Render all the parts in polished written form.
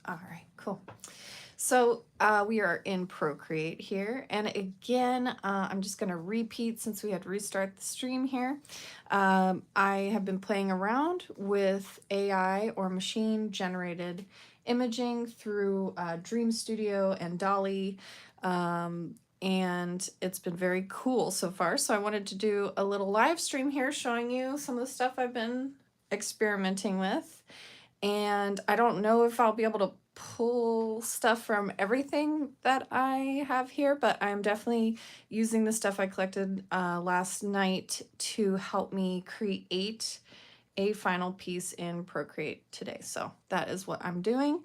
All right, cool. So we are in Procreate here. And again, I'm just going to repeat since we had to restart the stream here. I have been playing around with AI or machine generated imaging through Dream Studio and Dolly. And it's been very cool so far. So I wanted to do a little live stream here showing you some of the stuff I've been experimenting with. And I don't know if I'll be able to pull stuff from everything that I have here, but I'm definitely using the stuff I collected last night to help me create a final piece in Procreate today. So that is what I'm doing.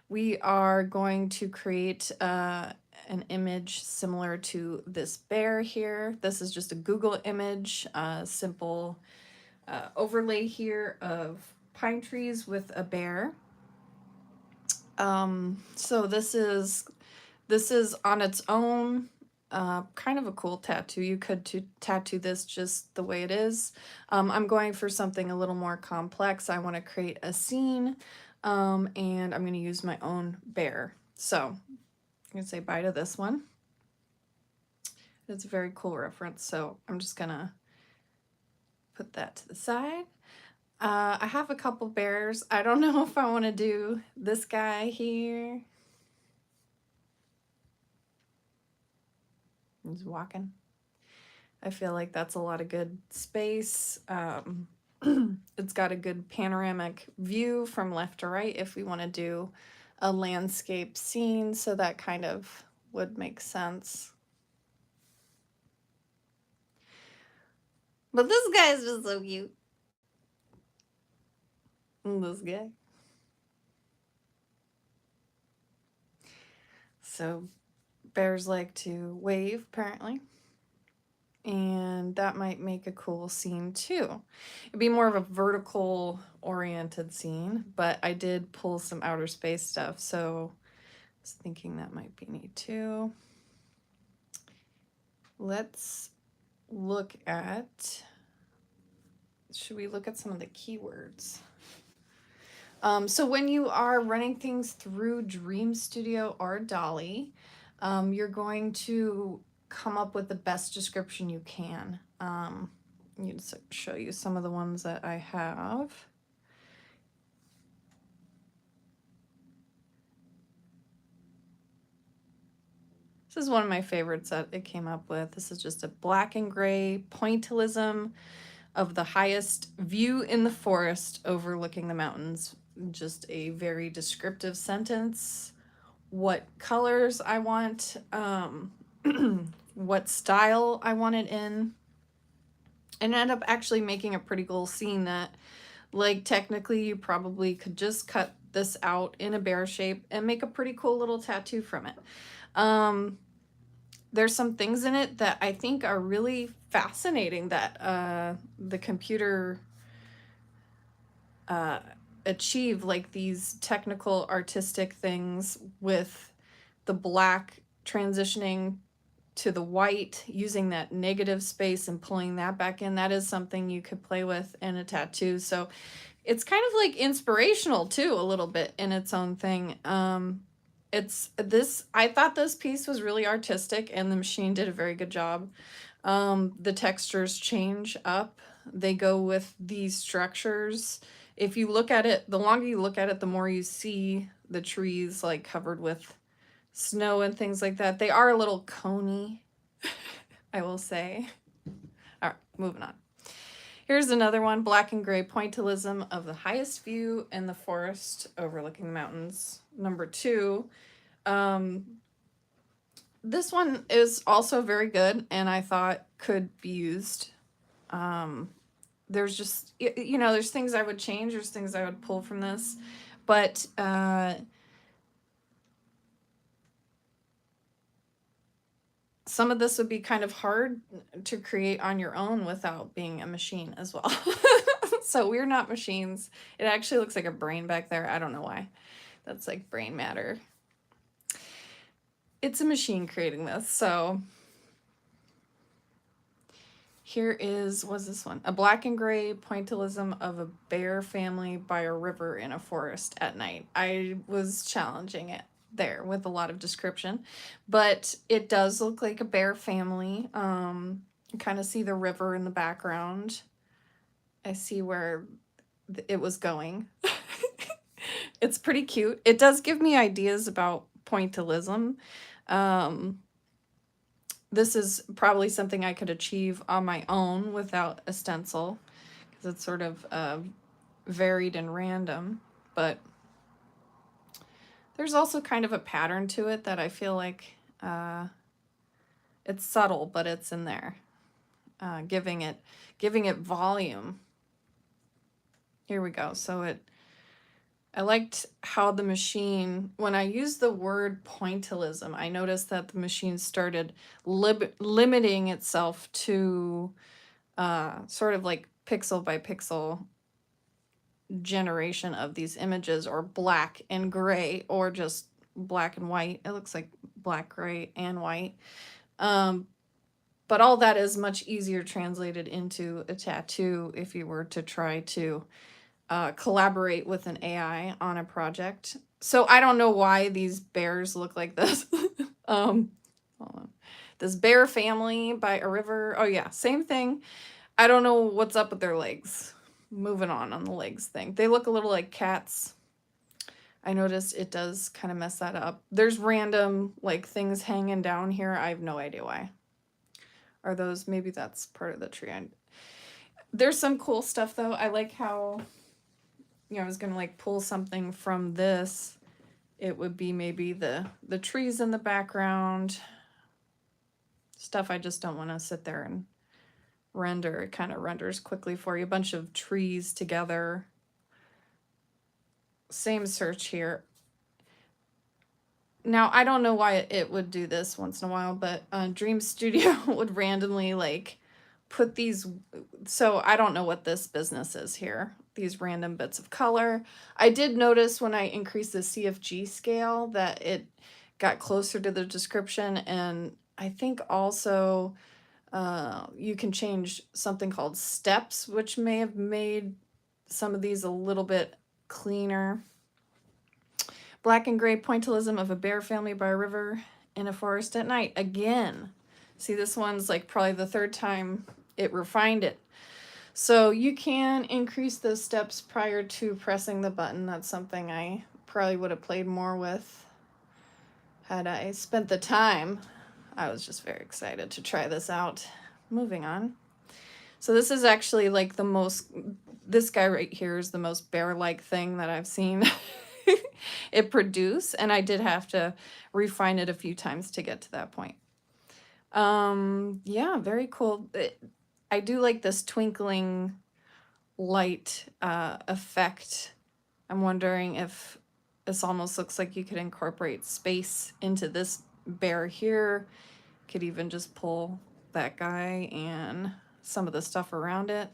We are going to create an image similar to this bear here. This is just a Google image, simple overlay here of pine trees with a bear. So this is on its own kind of a cool tattoo. You could tattoo this just the way it is. I'm going for something a little more complex. I want to create a scene, and I'm going to use my own bear. So I'm going to say bye to this one. It's a very cool reference, so I'm just going to put that to the side. I have a couple bears. I don't know if I want to do this guy here. He's walking. I feel like that's a lot of good space. It's got a good panoramic view from left to right if we want to do a landscape scene, so that kind of would make sense. But this guy is just so cute. This guy. So bears like to wave, apparently. And that might make a cool scene too. It'd be more of a vertical oriented scene, but I did pull some outer space stuff, so I was thinking that might be neat too. Let's look at, should we look at some of the keywords? So when you are running things through Dream Studio or Dolly, you're going to come up with the best description you can. You just show you some of the ones that I have. This is one of my favorites that it came up with. This is just a black and gray pointillism of the highest view in the forest overlooking the mountains. Just a very descriptive sentence. What colors I want, what style I want it in, and end up actually making a pretty cool scene that, like, technically you probably could just cut this out in a bear shape and make a pretty cool little tattoo from it. There's some things in it that I think are really fascinating that the computer achieve, like these technical artistic things with the black transitioning to the white, using that negative space and pulling that back in. That is something you could play with in a tattoo. So it's kind of like inspirational too, a little bit in its own thing. I thought this piece was really artistic and the machine did a very good job. The textures change up. They go with these structures. If you look at it, the longer you look at it, the more you see the trees like covered with snow and things like that. They are a little coney, I will say. All right, moving on. Here's another one, black and gray pointillism of the highest view in the forest overlooking the mountains. Number 2. This one is also very good and I thought could be used. There's just, there's things I would change, there's things I would pull from this, but some of this would be kind of hard to create on your own without being a machine as well. So we're not machines. It actually looks like a brain back there. I don't know why. That's like brain matter. It's a machine creating this. So Here is, what's this one? A black and gray pointillism of a bear family by a river in a forest at night. I was challenging it there with a lot of description, but it does look like a bear family. You kind of see the river in the background. I see where it was going. It's pretty cute. It does give me ideas about pointillism. This is probably something I could achieve on my own without a stencil, because it's sort of varied and random, but there's also kind of a pattern to it that I feel like it's subtle, but it's in there, giving it volume. Here we go. So I liked how the machine, when I used the word pointillism, I noticed that the machine started limiting itself to sort of like pixel by pixel generation of these images, or black and gray, or just black and white. It looks like black, gray, and white. But all that is much easier translated into a tattoo if you were to try to collaborate with an AI on a project. So I don't know why these bears look like this. Hold on. This bear family by a river. Oh yeah, same thing. I don't know what's up with their legs. Moving on the legs thing. They look a little like cats. I noticed it does kind of mess that up. There's random like things hanging down here. I have no idea why. Are those, maybe that's part of the tree. There's some cool stuff though. I like how, I was gonna like pull something from this. It would be maybe the trees in the background. Stuff I just don't want to sit there and render. It kind of renders quickly for you. A bunch of trees together. Same search here. Now, I don't know why it would do this once in a while, but Dream Studio would randomly like put these. So I don't know what this business is here. These random bits of color. I did notice when I increased the CFG scale that it got closer to the description. And I think also you can change something called steps, which may have made some of these a little bit cleaner. Black and gray pointillism of a bear family by a river in a forest at night. Again, see, this one's like probably the third time it refined it. So you can increase those steps prior to pressing the button. That's something I probably would have played more with had I spent the time. I was just very excited to try this out. Moving on. So this is actually like this guy right here is the most bear-like thing that I've seen it produce, and I did have to refine it a few times to get to that point. Yeah, very cool. I do like this twinkling light effect. I'm wondering if this almost looks like you could incorporate space into this bear here. Could even just pull that guy and some of the stuff around it.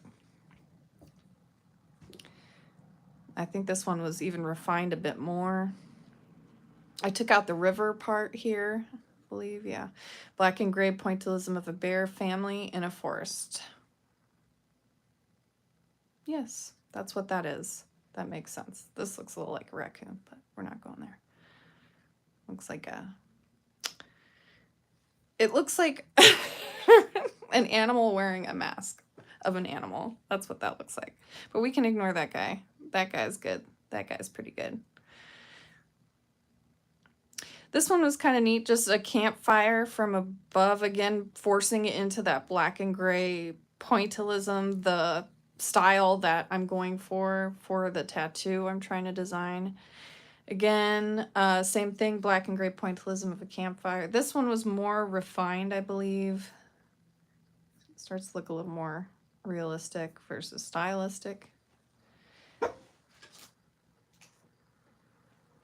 I think this one was even refined a bit more. I took out the river part here, I believe, yeah. Black and gray pointillism of a bear family in a forest. Yes, that's what that is. That makes sense. This looks a little like a raccoon, but we're not going there. Looks like it looks like an animal wearing a mask of an animal. That's what that looks like. But we can ignore that guy. That guy's good. That guy's pretty good. This one was kind of neat. Just a campfire from above. Again, forcing it into that black and gray pointillism, the style that I'm going for the tattoo I'm trying to design. Again, same thing, black and gray pointillism of a campfire. This one was more refined, I believe. It starts to look a little more realistic versus stylistic.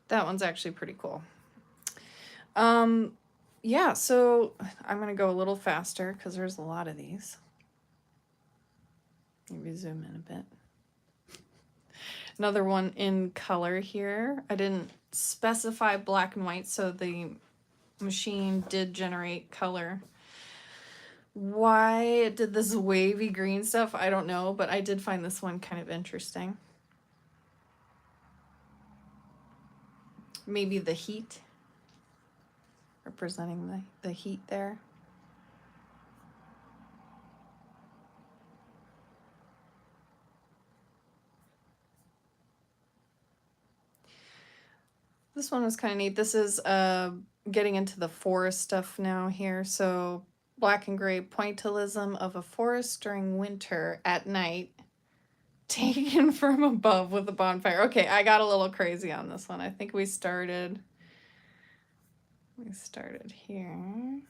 That one's actually pretty cool. Yeah, so I'm going to go a little faster because there's a lot of these. Maybe zoom in a bit. Another one in color here. I didn't specify black and white, so the machine did generate color. why it did this wavy green stuff, I don't know, but I did find this one kind of interesting. Maybe the heat, representing the heat there. This one was kind of neat. This is getting into the forest stuff now here. So black and gray pointillism of a forest during winter at night, taken from above with a bonfire. Okay, I got a little crazy on this one. I think we started here.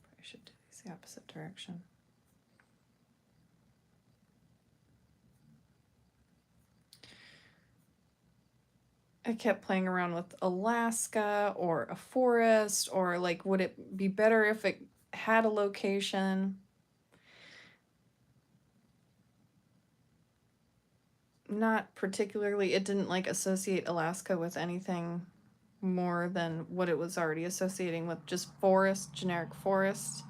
I should do these the opposite direction. I kept playing around with Alaska or a forest, or like, would it be better if it had a location? Not particularly. It didn't like associate Alaska with anything more than what it was already associating with, just forest, generic forest.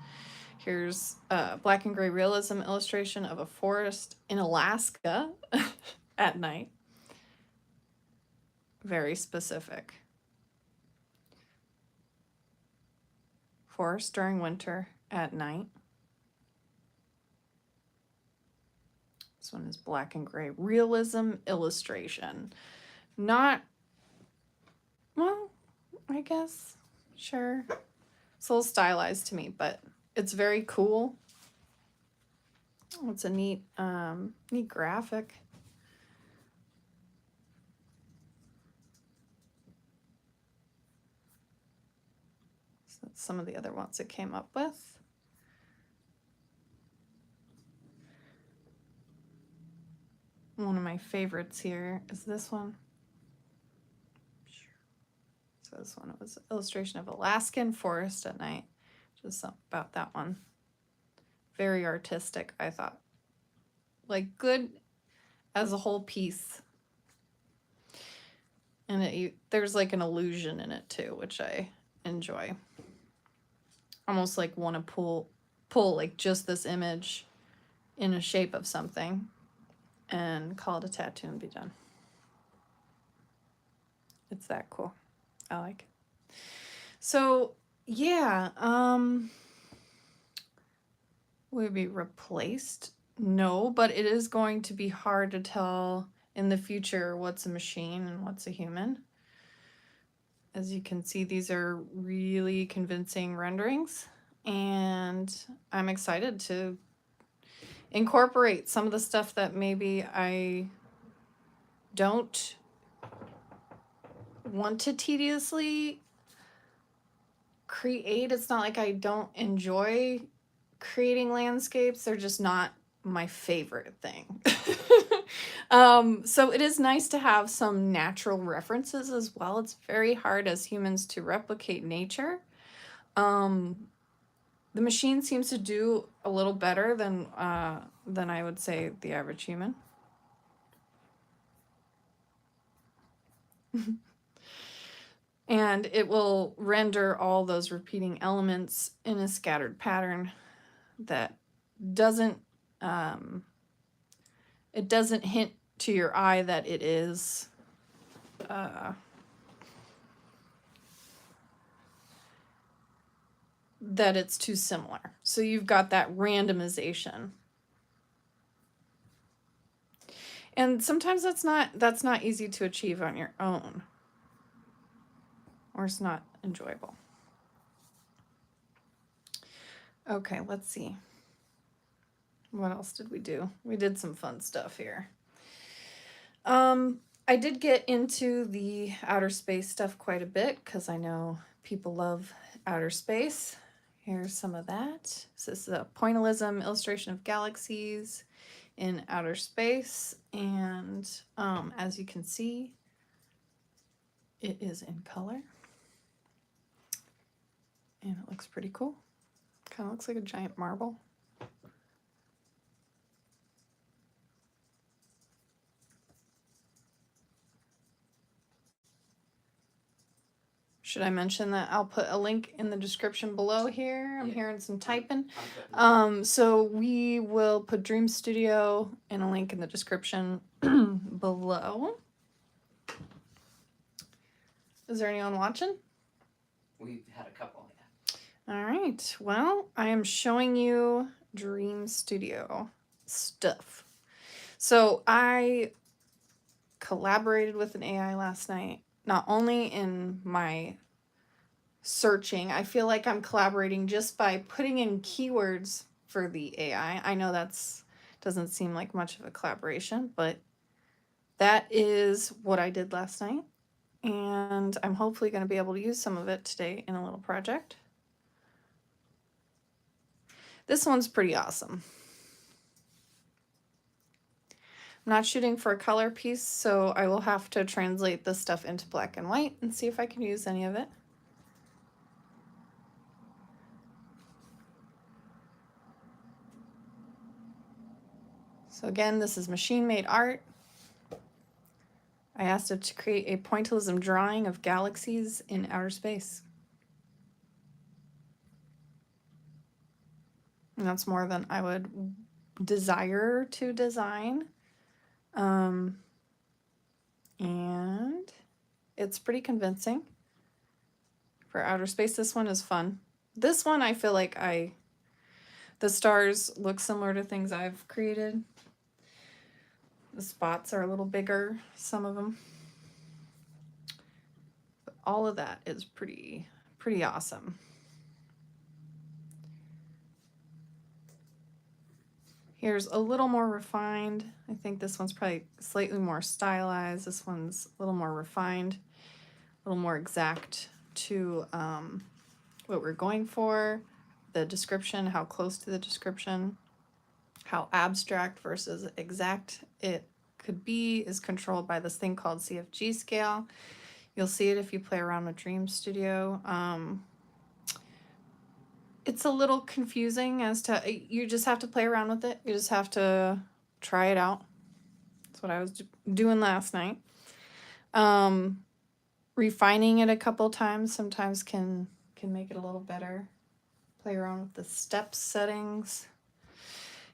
Here's a black and gray realism illustration of a forest in Alaska at night. Very specific. Forest during winter at night. This one is black and gray realism illustration. Not, well, I guess, sure. It's a little stylized to me, but it's very cool. It's a neat graphic. So that's some of the other ones it came up with. One of my favorites here is this one. So this one was illustration of Alaskan forest at night. Just something about that one. Very artistic, I thought. Like, good as a whole piece. And there's like an illusion in it too, which I enjoy. Almost like want to pull like just this image in a shape of something and call it a tattoo and be done. It's that cool. I like it. So yeah, will it be replaced? No, but it is going to be hard to tell in the future what's a machine and what's a human. As you can see, these are really convincing renderings, and I'm excited to incorporate some of the stuff that maybe I don't want to tediously create. It's not like I don't enjoy creating landscapes. They're just not my favorite thing. So it is nice to have some natural references as well. It's very hard as humans to replicate nature. The machine seems to do a little better than I would say the average human. And it will render all those repeating elements in a scattered pattern that doesn't it doesn't hint to your eye that it is that it's too similar. So you've got that randomization. And sometimes that's not easy to achieve on your own. Or it's not enjoyable. Okay, let's see. What else did we do? We did some fun stuff here. I did get into the outer space stuff quite a bit because I know people love outer space. Here's some of that. So this is a Pointillism illustration of galaxies in outer space. And as you can see, it is in color. And it looks pretty cool. Kind of looks like a giant marble. Should I mention that I'll put a link in the description below here? I'm hearing some typing. So we will put Dream Studio and a link in the description below. Is there anyone watching? We've had a couple, yeah. All right. Well, I am showing you Dream Studio stuff. So I collaborated with an AI last night, not only in my searching. I feel like I'm collaborating just by putting in keywords for the AI. I know that's doesn't seem like much of a collaboration, but that is what I did last night. And I'm hopefully going to be able to use some of it today in a little project. This one's pretty awesome. I'm not shooting for a color piece, so I will have to translate this stuff into black and white and see if I can use any of it. So again, this is machine-made art. I asked it to create a pointillism drawing of galaxies in outer space. And that's more than I would desire to design. And it's pretty convincing. For outer space, this one is fun. This one, I feel like the stars look similar to things I've created. The spots are a little bigger, some of them. But all of that is pretty awesome. Here's a little more refined. I think this one's probably slightly more stylized. This one's a little more refined, a little more exact to what we're going for. The description, how close to the description, how abstract versus exact it could be is controlled by this thing called CFG scale. You'll see it if you play around with Dream Studio. It's a little confusing as to, you just have to play around with it. You just have to try it out. That's what I was doing last night. Refining it a couple times sometimes can make it a little better. Play around with the step settings.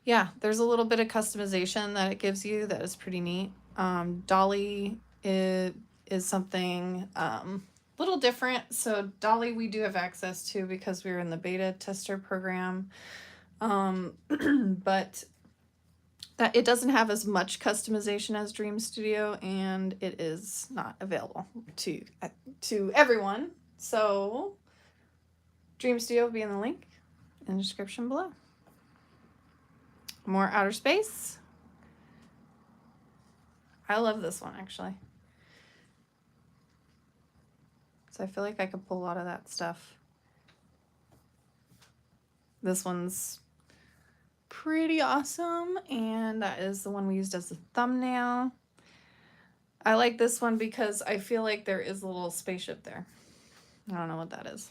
Yeah, there's a little bit of customization that it gives you that is pretty neat. Dolly is something a little different. So Dolly we do have access to because we're in the beta tester program. But that it doesn't have as much customization as Dream Studio, and it is not available to everyone. So Dream Studio will be in the link in the description below. More outer space. I love this one actually. So I feel like I could pull a lot of that stuff. This one's pretty awesome, and that is the one we used as a thumbnail. I like this one because I feel like there is a little spaceship there. I don't know what that is.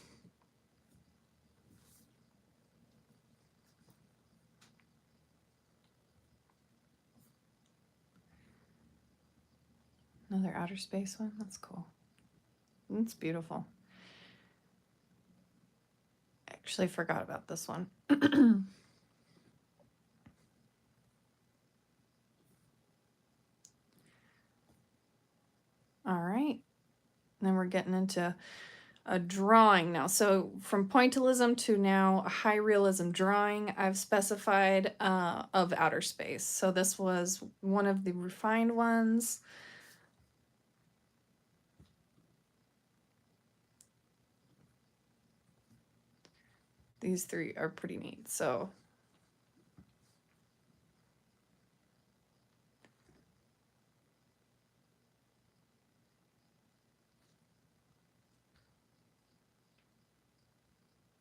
Another outer space one. That's cool. It's beautiful. Actually forgot about this one. All right. Then we're getting into a drawing now. So from pointillism to now a high realism drawing, I've specified of outer space. So this was one of the refined ones. These three are pretty neat. So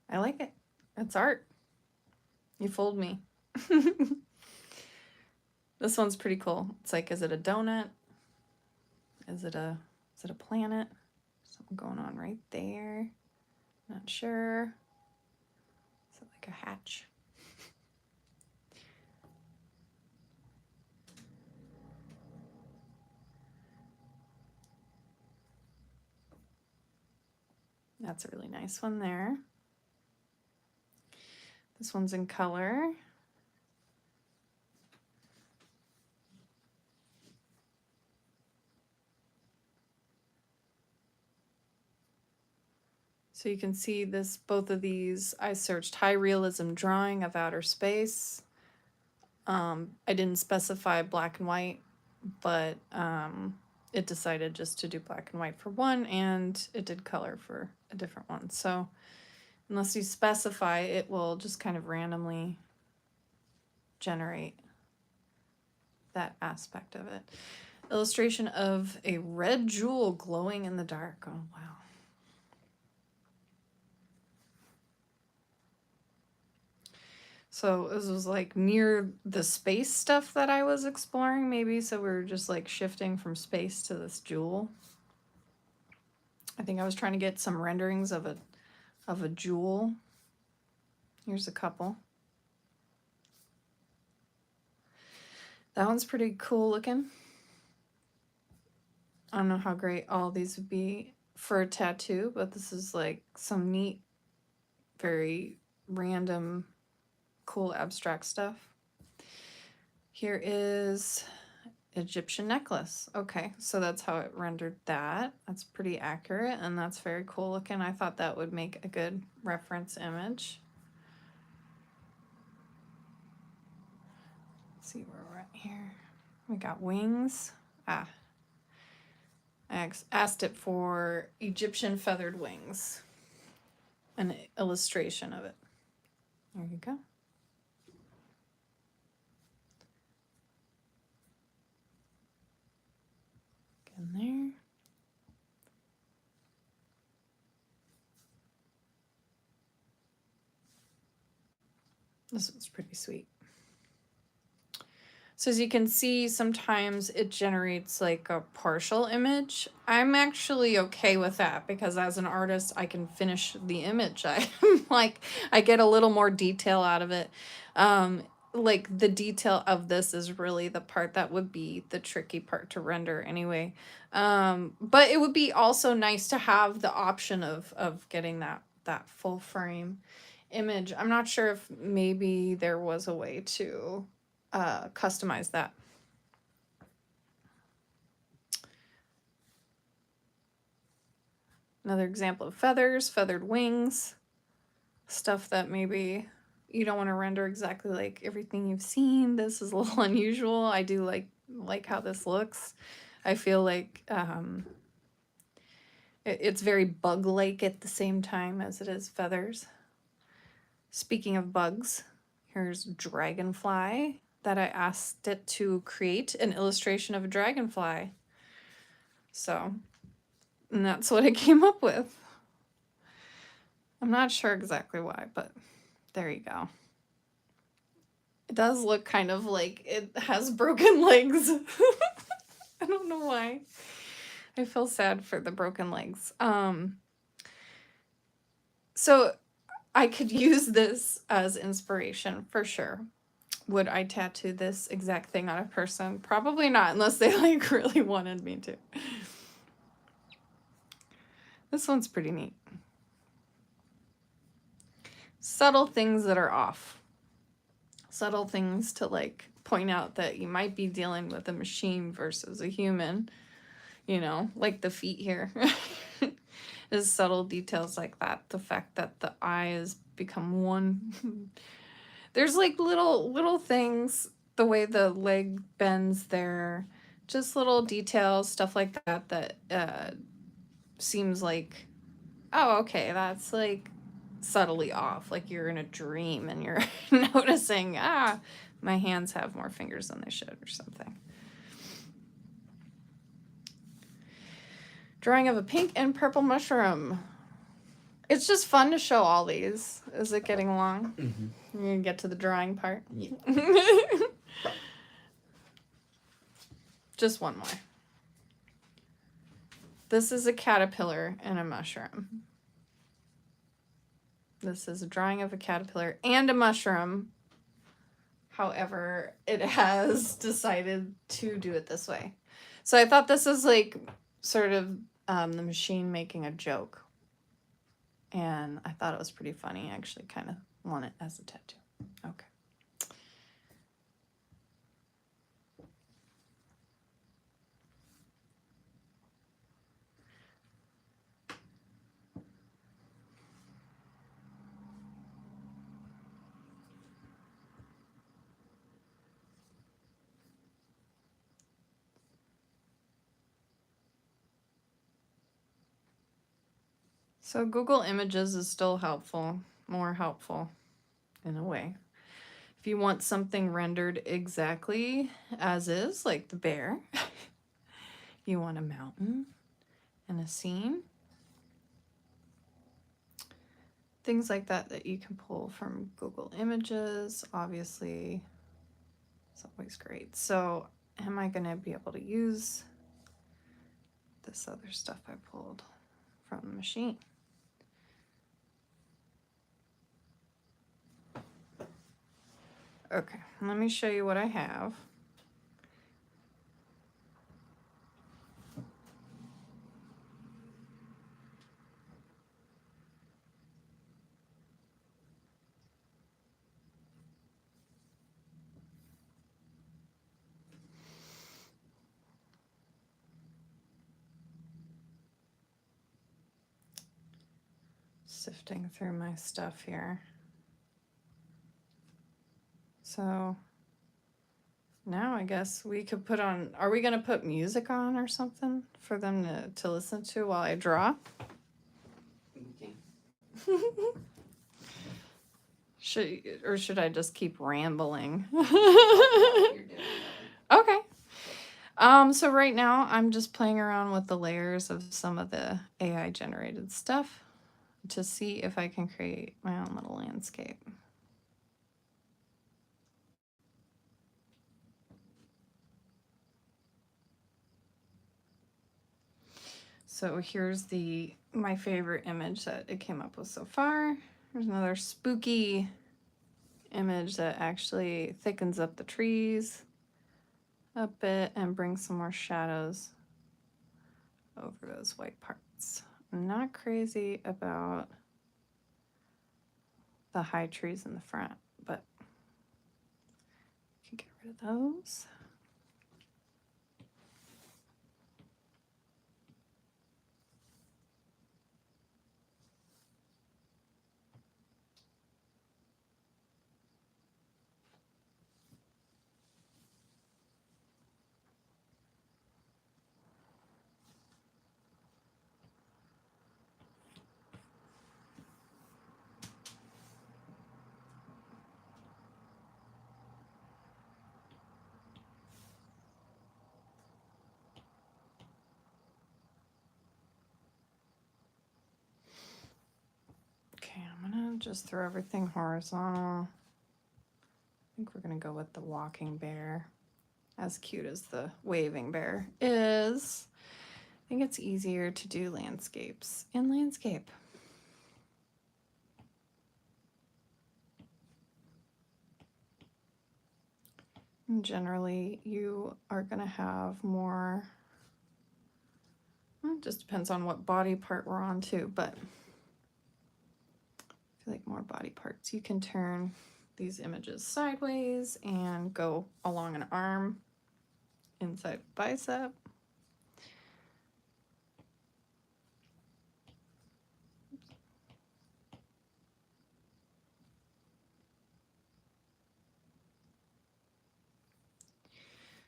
I like it. It's art. You fooled me. This one's pretty cool. It's like, is it a donut? Is it a planet? Something going on right there. Not sure. Is it like a hatch? That's a really nice one there. This one's in color. So you can see this, both of these, I searched high realism drawing of outer space. I didn't specify black and white, but it decided just to do black and white for one, and it did color for a different one. So unless you specify, it will just kind of randomly generate that aspect of it. Illustration of a red jewel glowing in the dark. Oh, wow. So this was like near the space stuff that I was exploring, maybe. So we were just like shifting from space to this jewel. I think I was trying to get some renderings of a jewel. Here's a couple. That one's pretty cool looking. I don't know how great all these would be for a tattoo, but this is like some neat, very random, cool abstract stuff. Here is Egyptian necklace. Okay, so that's how it rendered that. That's pretty accurate, and that's very cool looking. I thought that would make a good reference image. Let's see where we're at here. We got wings. I asked it for Egyptian feathered wings. An illustration of it. There you go. Get in there. This one's pretty sweet. So as you can see, sometimes it generates like a partial image. I'm actually okay with that because as an artist, I can finish the image. I get a little more detail out of it. Like the detail of this is really the part that would be the tricky part to render anyway. But it would be also nice to have the option of getting that full frame image. I'm not sure if maybe there was a way to customize that. Another example of feathers, feathered wings, stuff that maybe you don't want to render exactly like everything you've seen. This is a little unusual. I do like how this looks. I feel like it's very bug-like at the same time as it is feathers. Speaking of bugs, here's dragonfly. That I asked it to create an illustration of a dragonfly. So, and that's what it came up with. I'm not sure exactly why, but there you go. It does look kind of like it has broken legs. I don't know why. I feel sad for the broken legs. So I could use this as inspiration for sure. Would I tattoo this exact thing on a person? Probably not, unless they like really wanted me to. This one's pretty neat. Subtle things that are off. Subtle things to like point out that you might be dealing with a machine versus a human. You know, like the feet here. There's subtle details like that. The fact that the eye has become one. There's like little things, the way the leg bends there, just little details, stuff like that, that seems like, oh, okay, that's like subtly off, like you're in a dream and you're noticing, my hands have more fingers than they should or something. Drawing of a pink and purple mushroom. It's just fun to show all these. Is it getting long? Mm-hmm. You're gonna get to the drawing part? Yeah. Just one more. This is a caterpillar and a mushroom. This is a drawing of a caterpillar and a mushroom. However, it has decided to do it this way. So I thought this is like sort of the machine making a joke. and I thought it was pretty funny. I actually kind of want it as a tattoo. Okay. So Google Images is still helpful, more helpful in a way. If you want something rendered exactly as is, like the bear, you want a mountain and a scene, things like that that you can pull from Google Images, obviously, it's always great. So am I going to be able to use this other stuff I pulled from the machine? Okay, let me show you what I have. Sifting through my stuff here. So now I guess we could put on, are we going to put music on or something for them to listen to while I draw? Okay. Should I just keep rambling? You're doing Okay. So right now I'm just playing around with the layers of some of the AI generated stuff to see if I can create my own little landscape. So here's my favorite image that it came up with so far. There's another spooky image that actually thickens up the trees a bit and brings some more shadows over those white parts. I'm not crazy about the high trees in the front, but I can get rid of those. Okay, I'm gonna just throw everything horizontal. I think we're gonna go with the walking bear. As cute as the waving bear is, I think it's easier to do landscapes in landscape. And generally, you are gonna have more, well, it just depends on what body part we're on too, but I feel like more body parts. You can turn these images sideways and go along an arm inside bicep.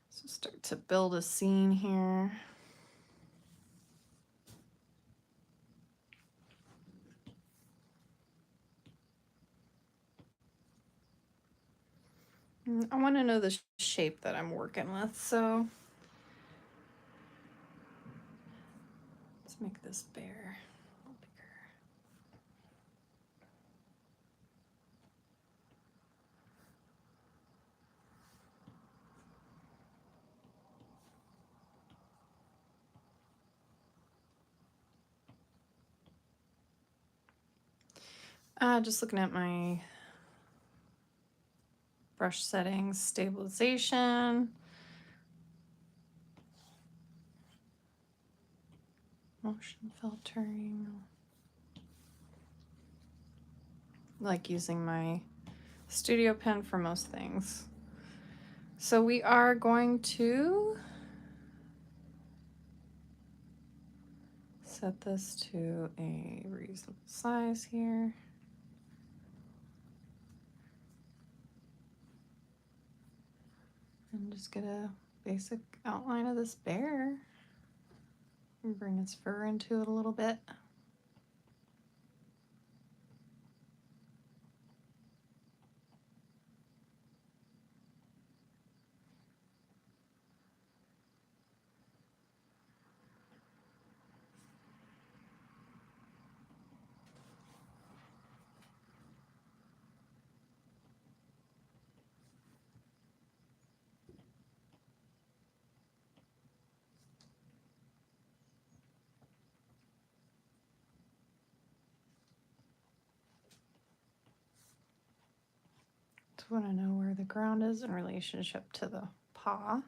So start to build a scene here. I want to know the shape that I'm working with, so let's make this bear a little bigger. Just looking at my brush settings, stabilization, motion filtering. like using my studio pen for most things. So we are going to set this to a reasonable size here. And just get a basic outline of this bear. And bring its fur into it a little bit. Just want to know where the ground is in relationship to the paw.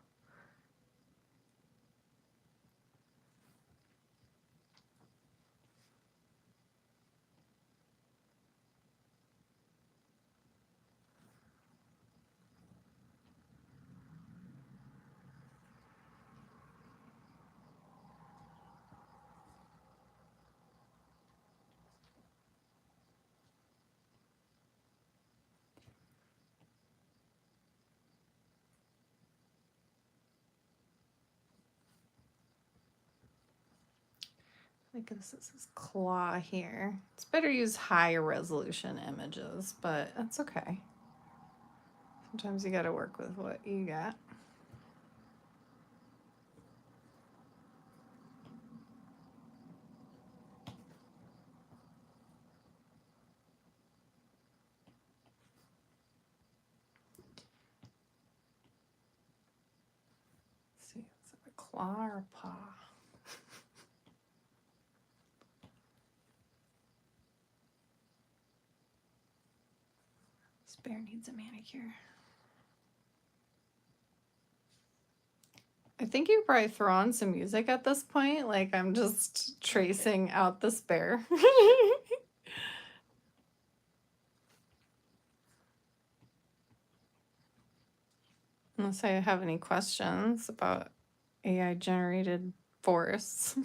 I think this is his claw here. It's better to use higher resolution images, but that's okay. Sometimes you gotta work with what you got. Let's see, is it a claw or a paw? This bear needs a manicure. I think you probably throw on some music at this point. Like I'm just tracing out this bear. Unless I have any questions about AI generated forests.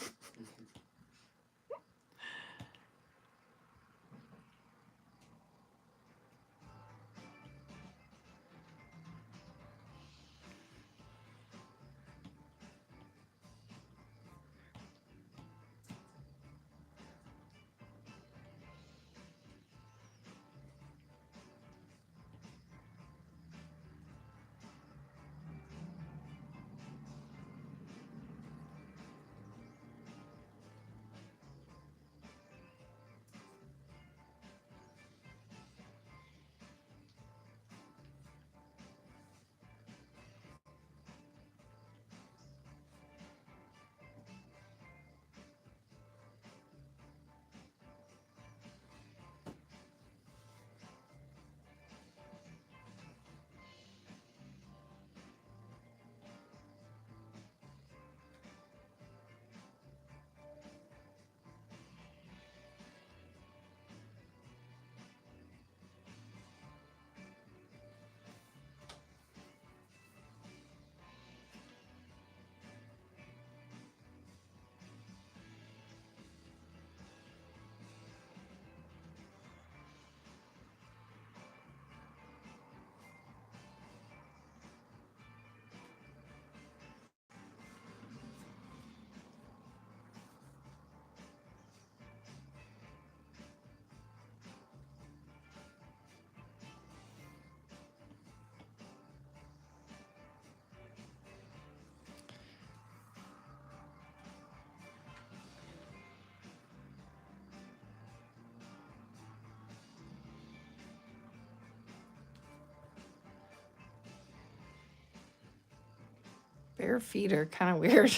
Bare feet are kind of weird.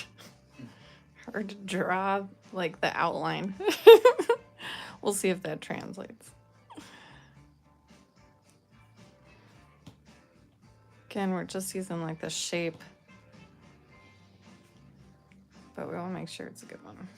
Hard to draw like the outline. We'll see if that translates. Again, we're just using like the shape, but we want to make sure it's a good one.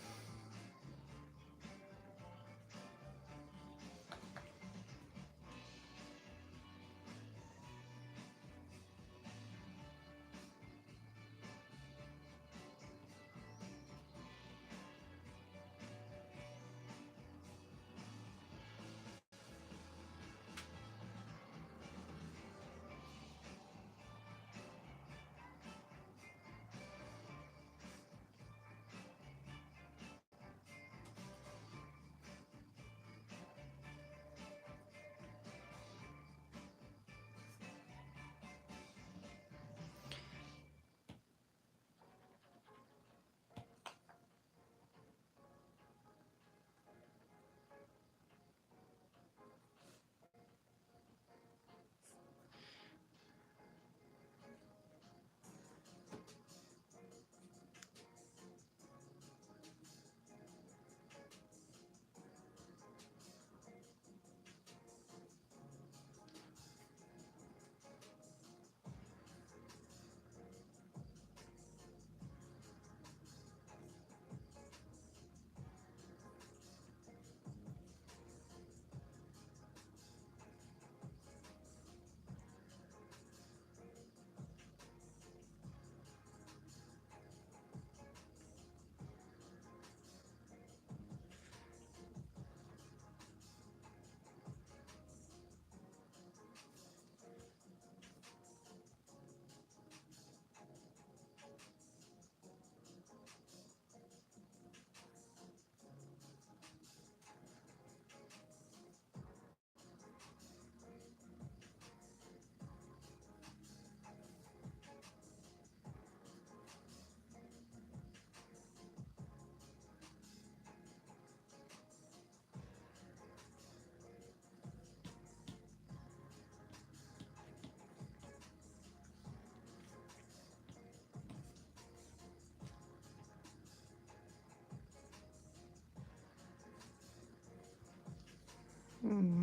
Hmm.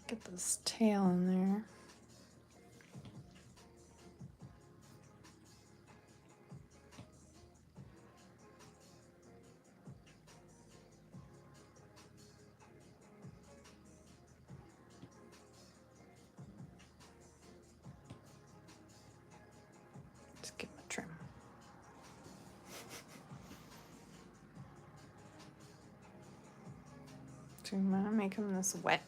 Get this tail in there. Just give him a trim. Do you want to make him this wet?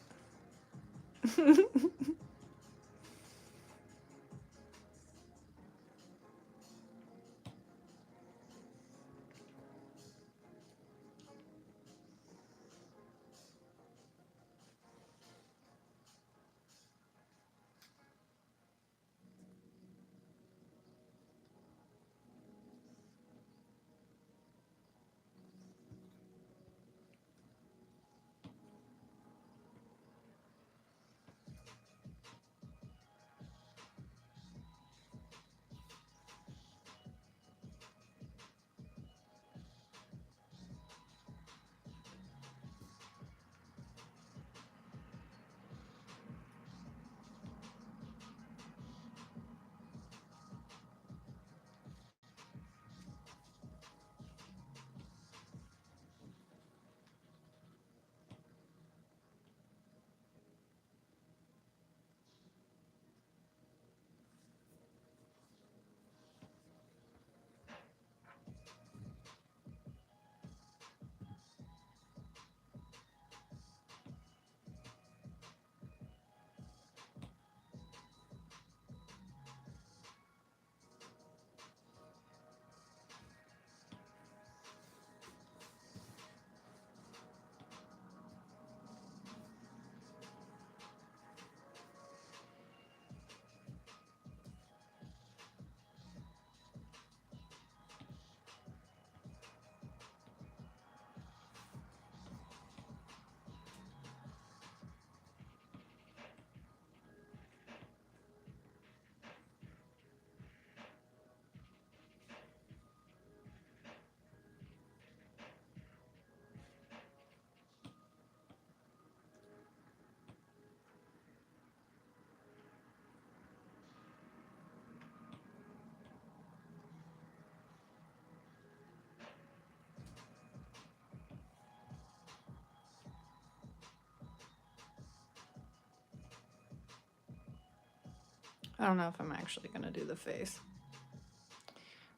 I don't know if I'm actually going to do the face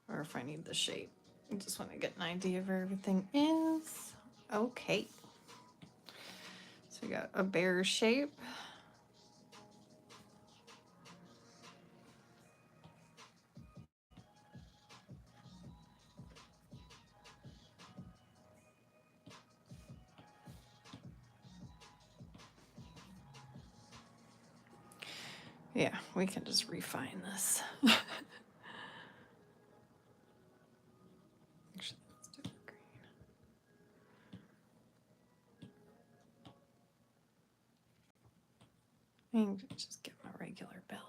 or if I need the shape. I just want to get an idea of where everything is. Okay. So we got a bear shape. Yeah, we can just refine this. Actually, let's do the green. And just give him a regular belly.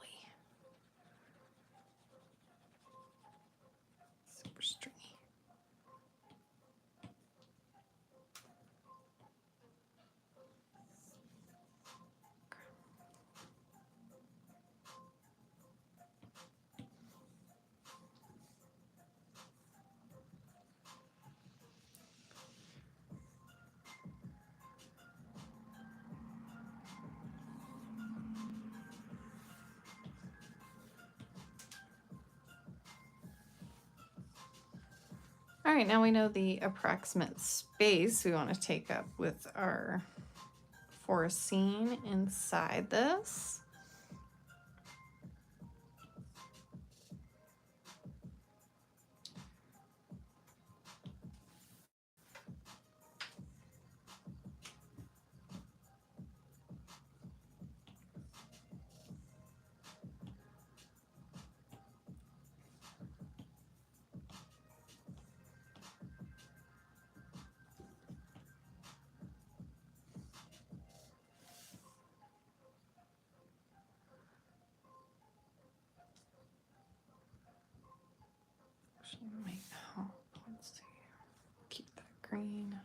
Super stringy. All right, now we know the approximate space we want to take up with our forest scene inside this. Actually, might help. Let's see. Keep that green.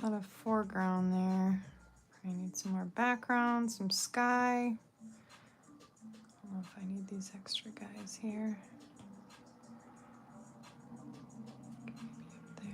lot of foreground there. I need some more background, some sky. I don't know if I need these extra guys here. Maybe up there.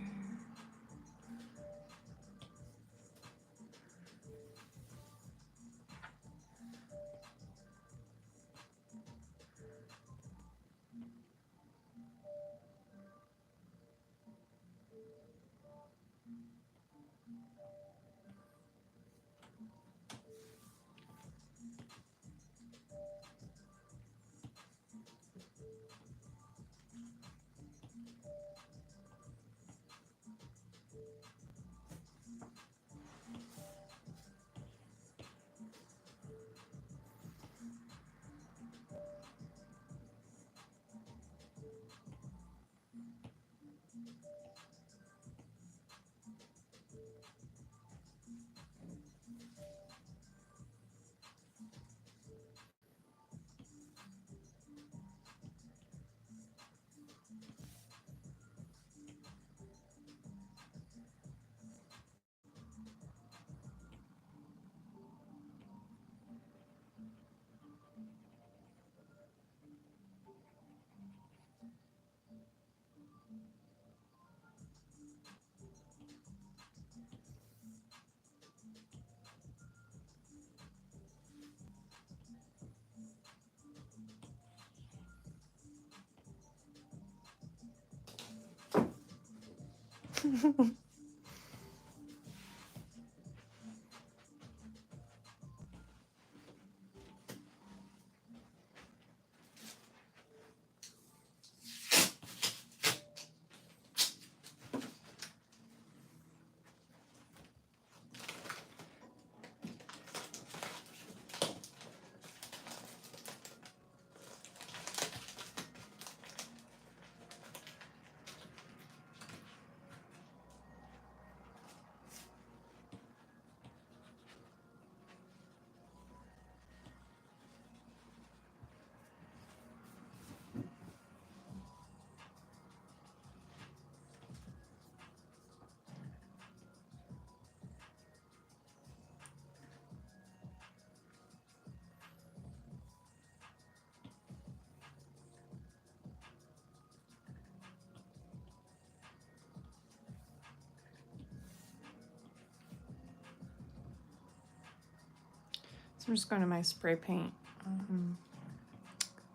So I'm just going to my spray paint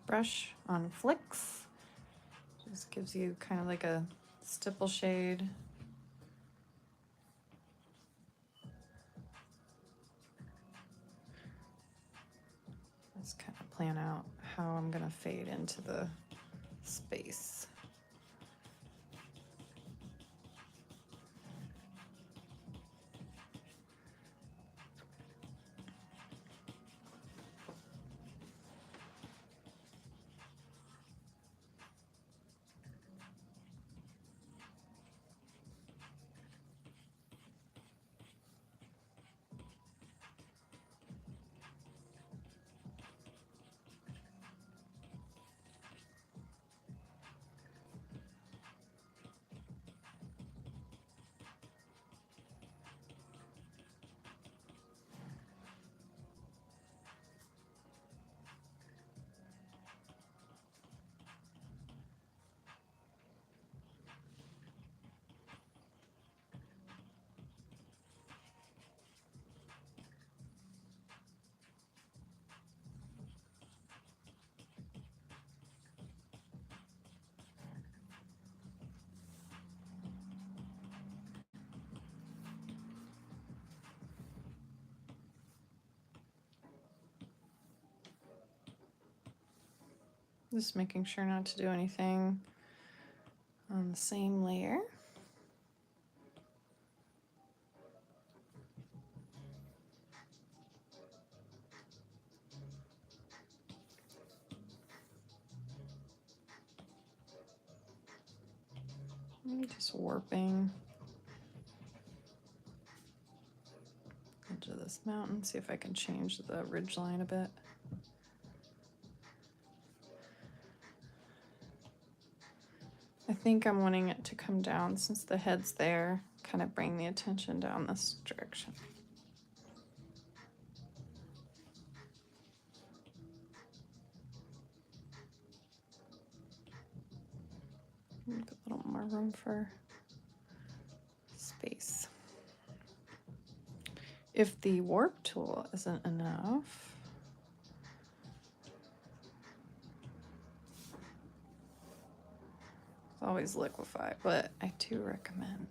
brush on flicks. Just gives you kind of like a stipple shade. Just kind of plan out how I'm going to fade into the space. Just making sure not to do anything on the same layer. Just warping into this mountain, see if I can change the ridge line a bit. I think I'm wanting it to come down since the head's there, kind of bring the attention down this direction. Make a little more room for space. If the warp tool isn't enough, it's always liquefy, but I do recommend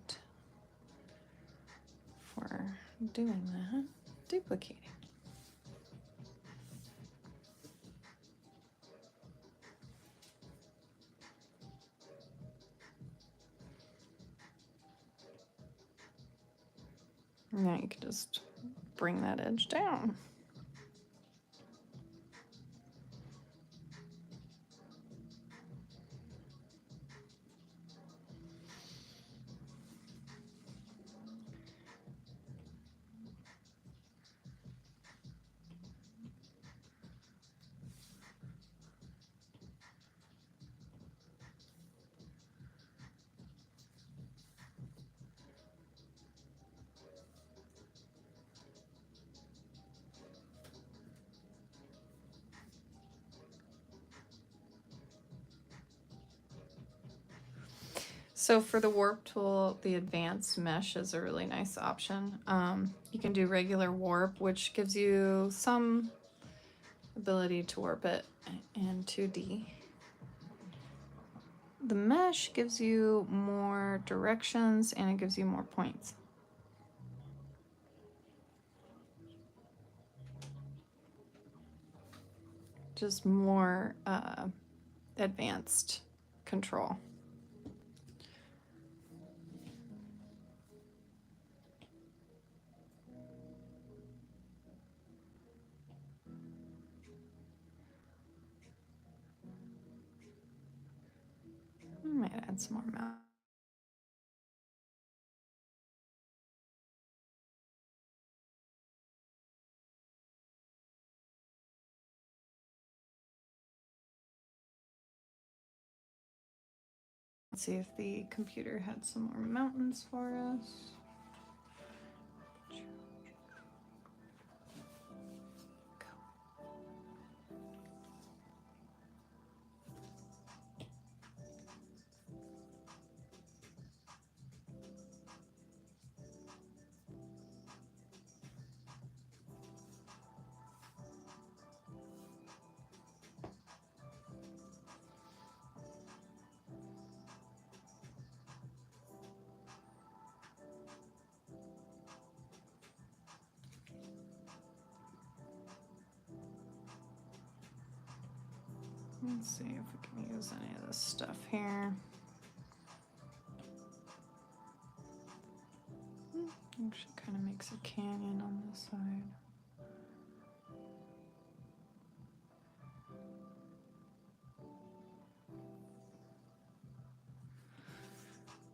for doing that, duplicating. Now you can just bring that edge down. So for the warp tool, the advanced mesh is a really nice option. You can do regular warp, which gives you some ability to warp it in 2D. The mesh gives you more directions and it gives you more points. Just more advanced control. I might add some more mount. Let's see if the computer had some more mountains for us. Let's see if we can use any of this stuff here. Actually kind of makes a canyon on this side.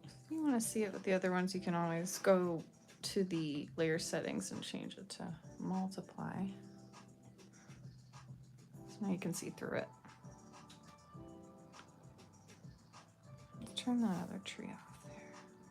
If you want to see it with the other ones, you can always go to the layer settings and change it to multiply. So now you can see through it. Let's turn that other tree off there.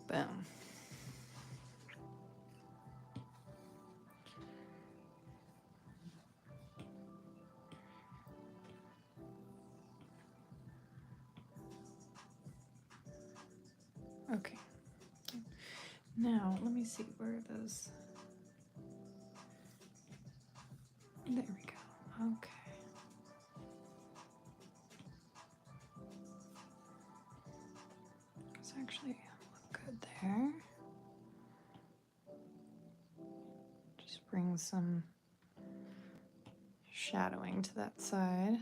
Boom. Okay. Now, let me see where those... There we go. Okay. It's actually look good there. Just bring some shadowing to that side.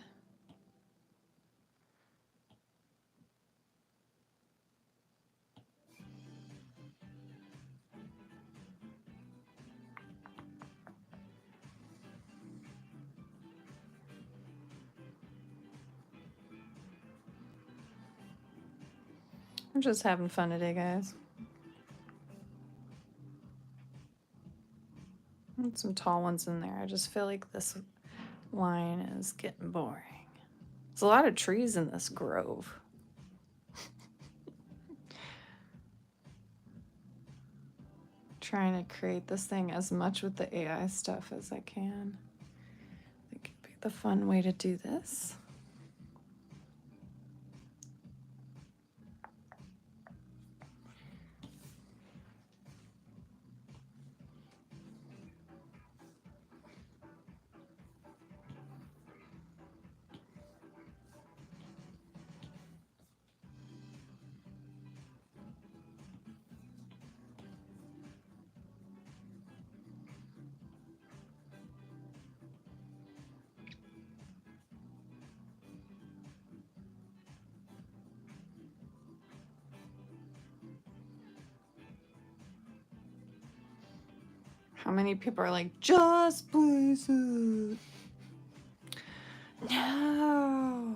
I'm just having fun today, guys. And some tall ones in there. I just feel like this line is getting boring. There's a lot of trees in this grove. Trying to create this thing as much with the AI stuff as I can. I think it'd be the fun way to do this. How many people are like, just place it? No.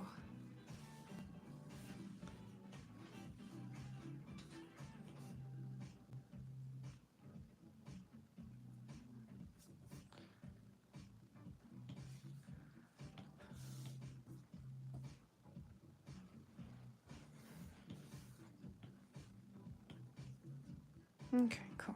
Okay, cool.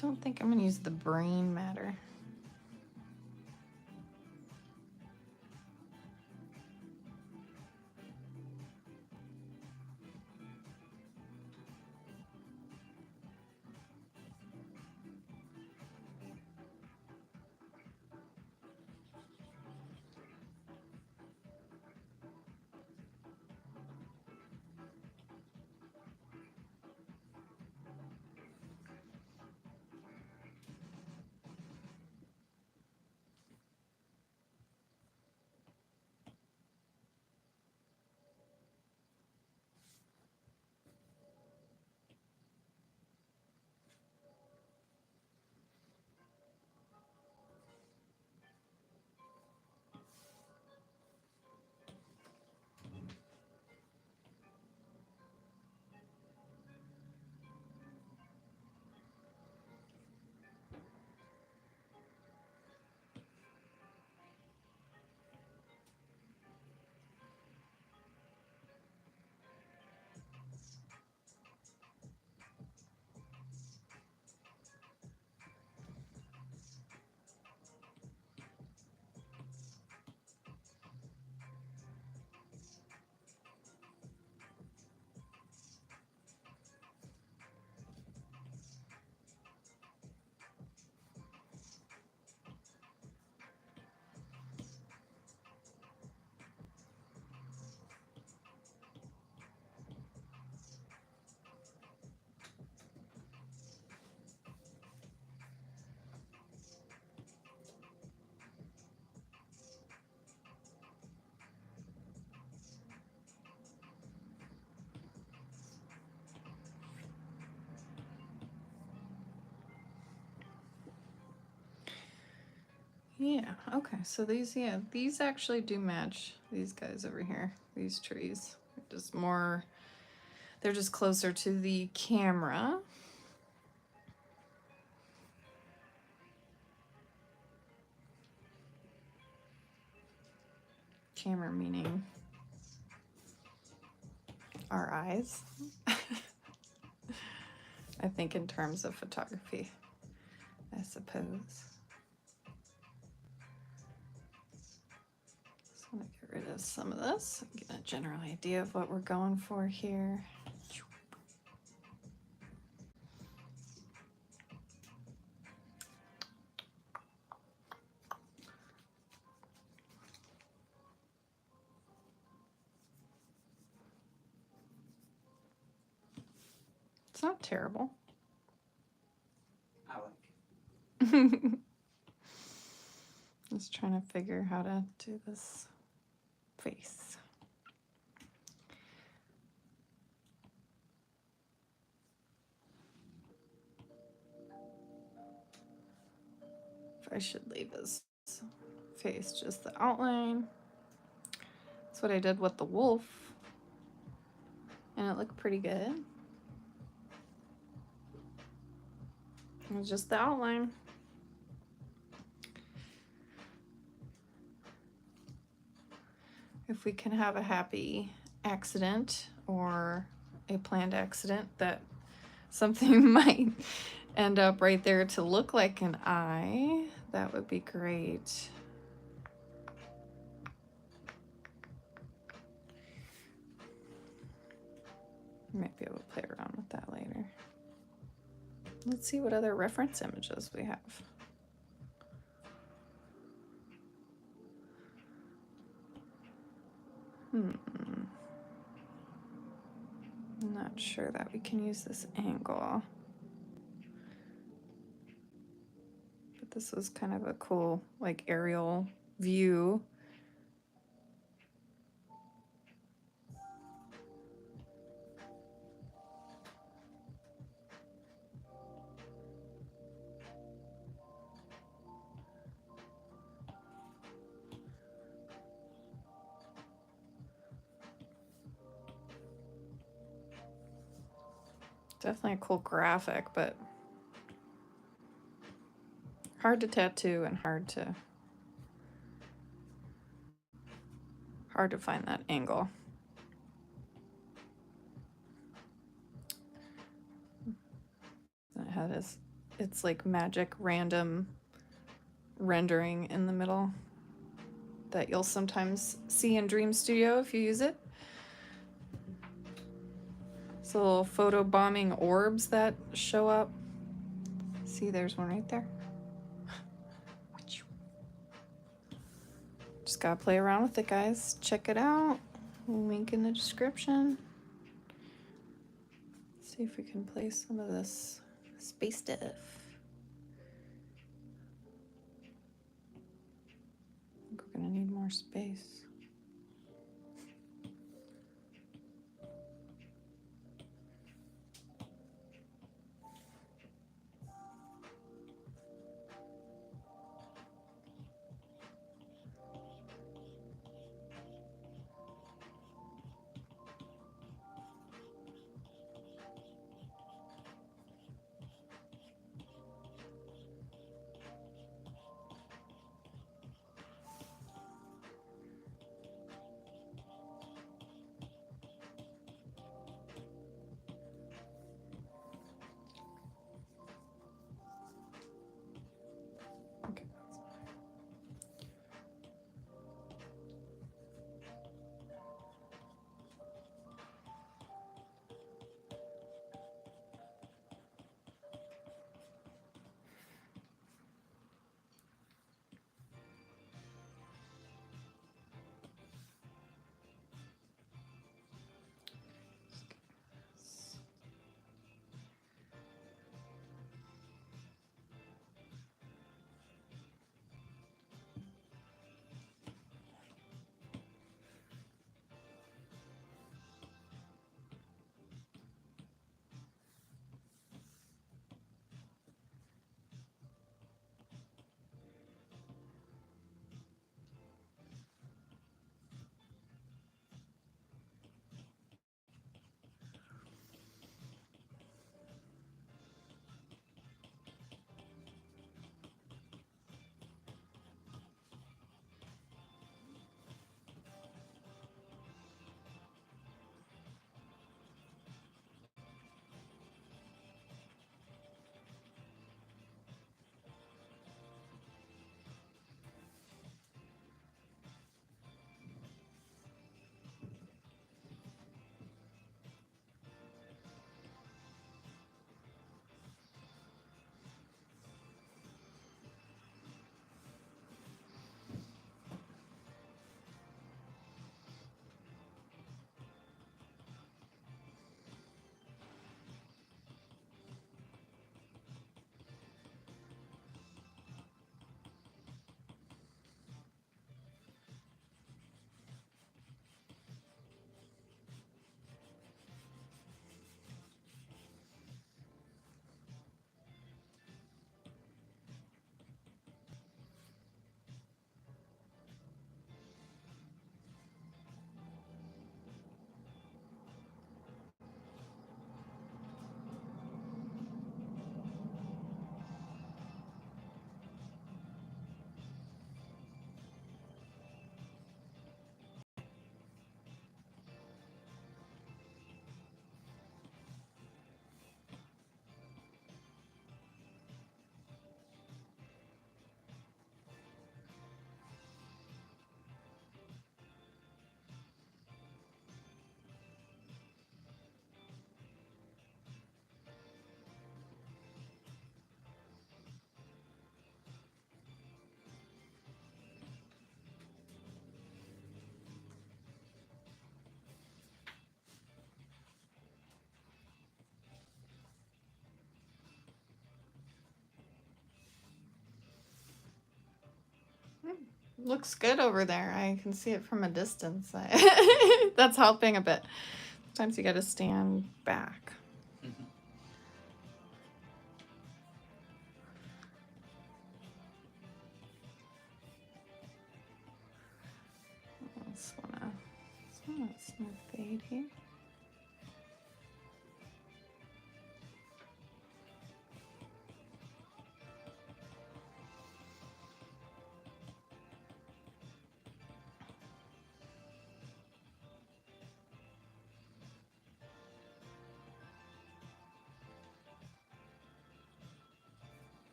I don't think I'm gonna use the brain matter. Yeah, okay, so these, yeah, these actually do match these guys over here, these trees. Just more, they're just closer to the camera. Camera meaning our eyes. I think in terms of photography, I suppose. Just want to get rid of some of this and get a general idea of what we're going for here. It's not terrible. I like it. Just trying to figure how to do this face. I should leave his face just the outline. That's what I did with the wolf, and it looked pretty good. It was just the outline. If we can have a happy accident or a planned accident that something might end up right there to look like an eye, that would be great. Might be able to play around with that later. Let's see what other reference images we have. I'm not sure that we can use this angle. But this was kind of a cool, like, aerial view. Definitely a cool graphic, but hard to tattoo and hard to find that angle. And it had it's like magic random rendering in the middle that you'll sometimes see in Dream Studio if you use it. It's little photo bombing orbs that show up. See, there's one right there. Just gotta play around with it, guys. Check it out. Link in the description. See if we can play some of this space stuff. I think we're gonna need more space. looks good over there. I can see it from a distance. That's helping a bit. Sometimes you got to stand back. Just wanna smooth fade here.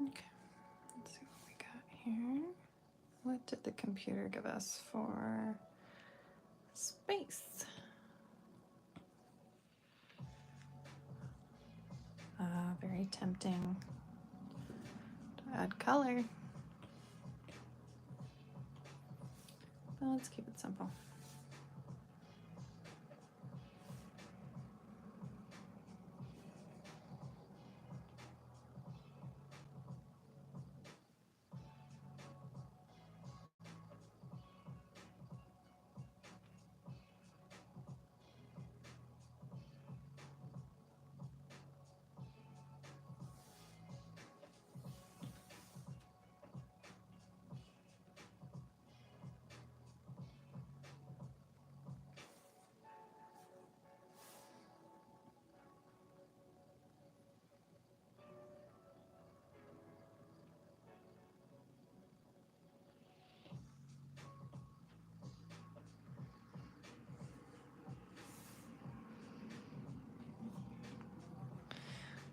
Okay, let's see what we got here. What did the computer give us for space? Very tempting to add color. But let's keep it simple.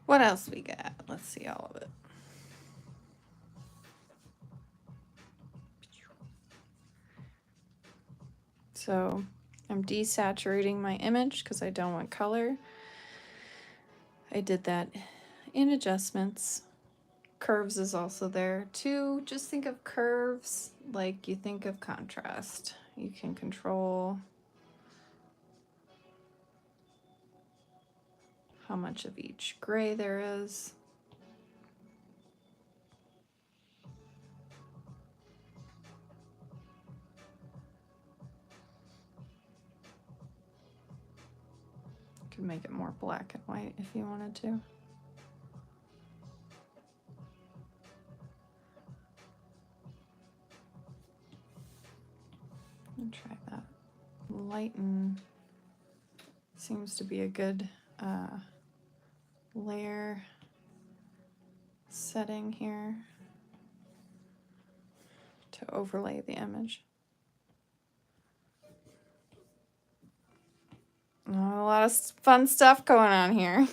What else we got? Let's see all of it. So I'm desaturating my image because I don't want color. I did that in adjustments. Curves is also there too. Just think of curves like you think of contrast. You can control how much of each gray there is. You could make it more black and white if you wanted to. And try that. Lighten seems to be a good layer setting here to overlay the image. Oh, a lot of fun stuff going on here.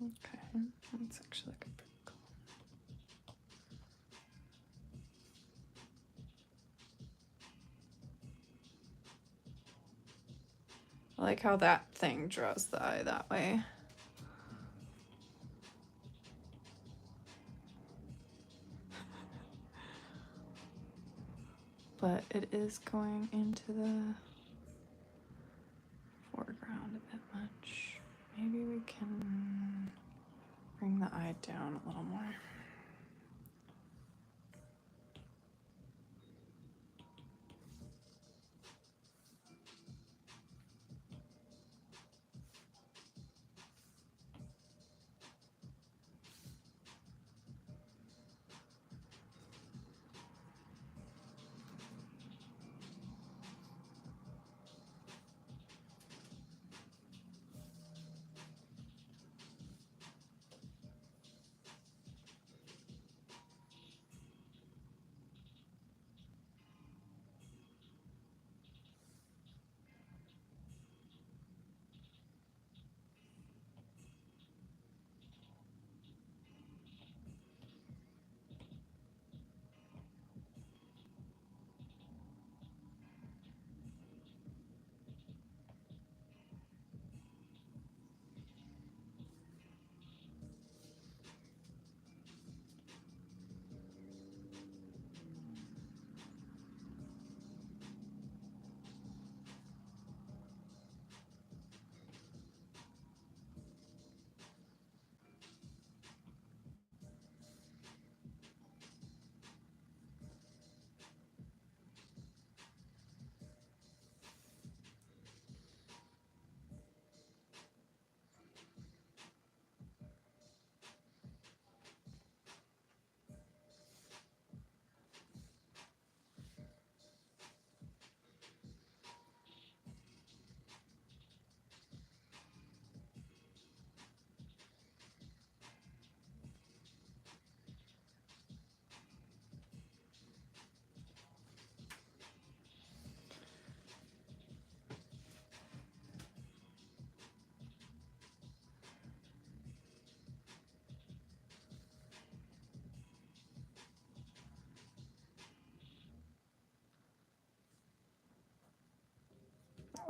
Okay, that's actually pretty cool. I like how that thing draws the eye that way. But it is going into the foreground a bit much. Maybe we can bring the eye down a little more.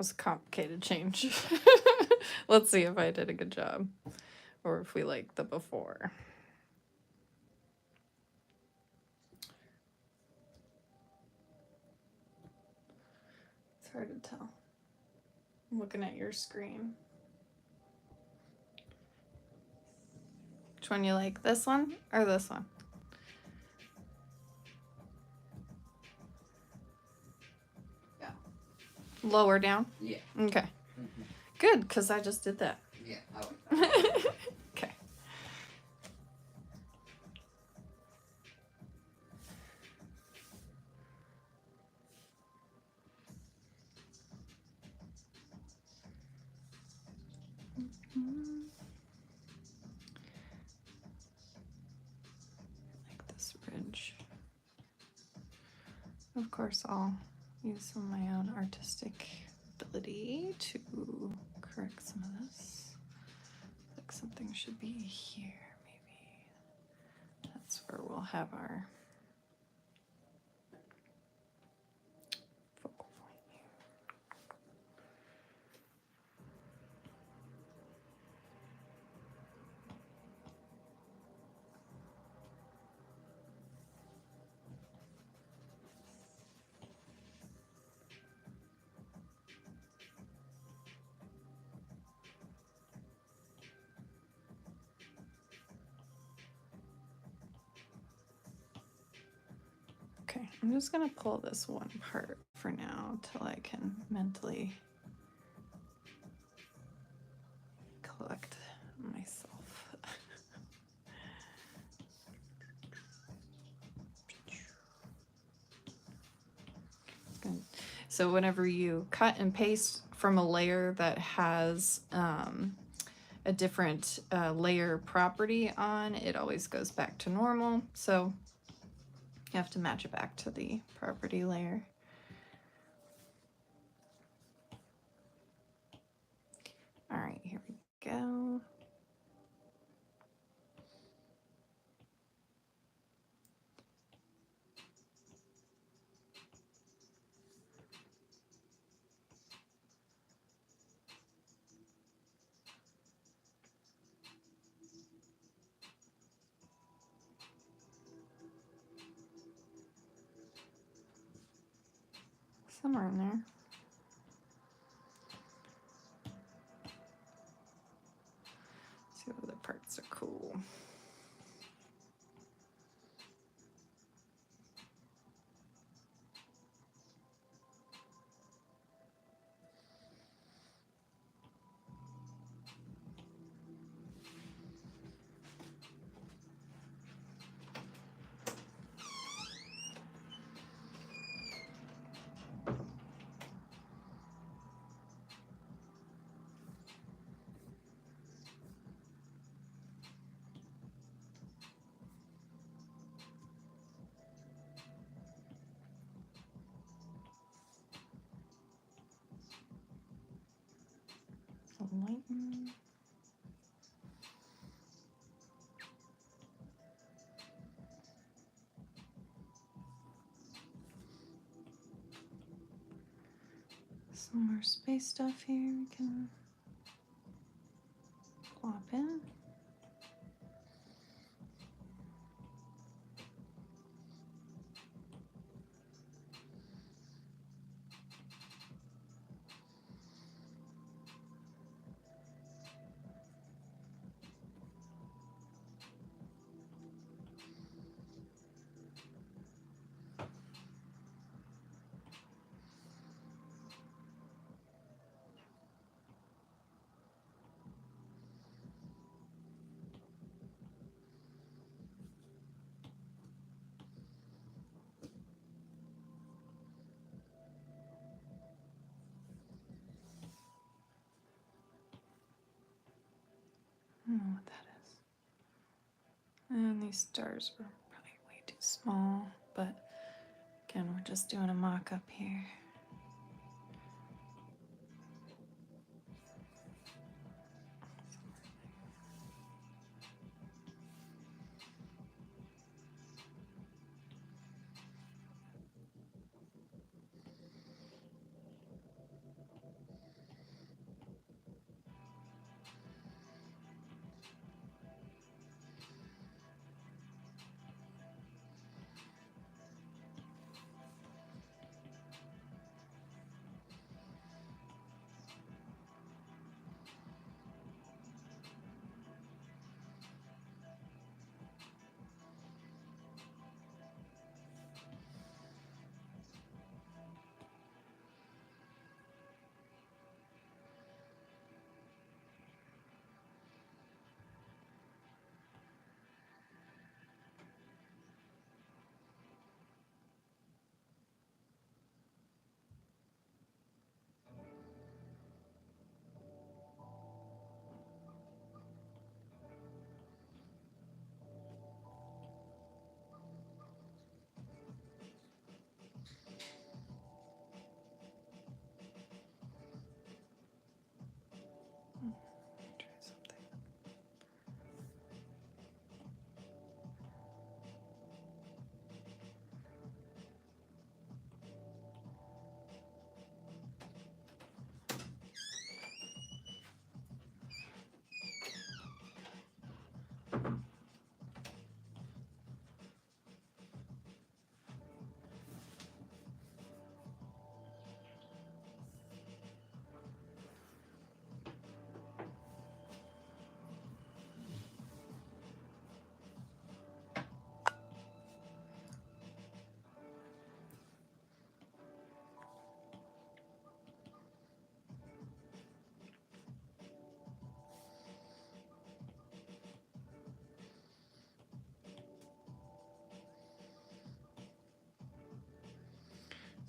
was a complicated change. Let's see if I did a good job or if we like the before. It's hard to tell. I'm looking at your screen. Which one you like? This one or this one? Yeah. Lower down? Yeah. Okay. Mm-hmm. Good, because I just did that. Yeah, I like that. Okay. Like this ridge. Of course, I'll use some of my own artistic ability to correct some of this. Like something should be here, maybe. That's where we'll have our focal point here. Okay, I'm just gonna pull this one part for now till I can mentally collect myself. So whenever you cut and paste from a layer that has a different layer property on, it always goes back to normal. So you have to match it back to the property layer. All right, here we go. Somewhere in there. Let's see what other parts are cool. Lighten. Some more space stuff here we can plop in. I don't know what that is. And these stars were probably way too small, but again, we're just doing a mock-up here.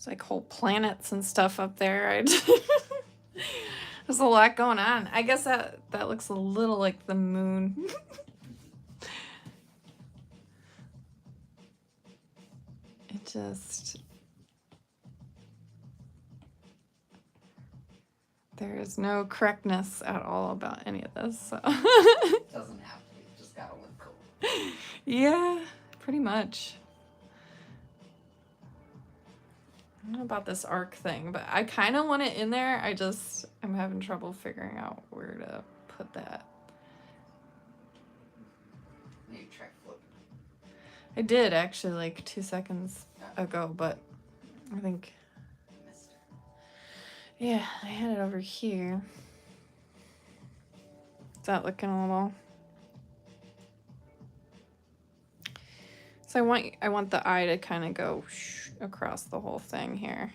It's like whole planets and stuff up there. There's a lot going on. I guess that looks a little like the moon. It just... There is no correctness at all about any of this. So. Doesn't have to be. Just gotta look cool. Yeah, pretty much. I don't know about this arc thing, but I kind of want it in there. I'm having trouble figuring out where to put that. Maybe try flipping. I did actually like 2 seconds ago, but I think... Missed it. Yeah, I had it over here. Is that looking a little... So I want the eye to kind of go across the whole thing here.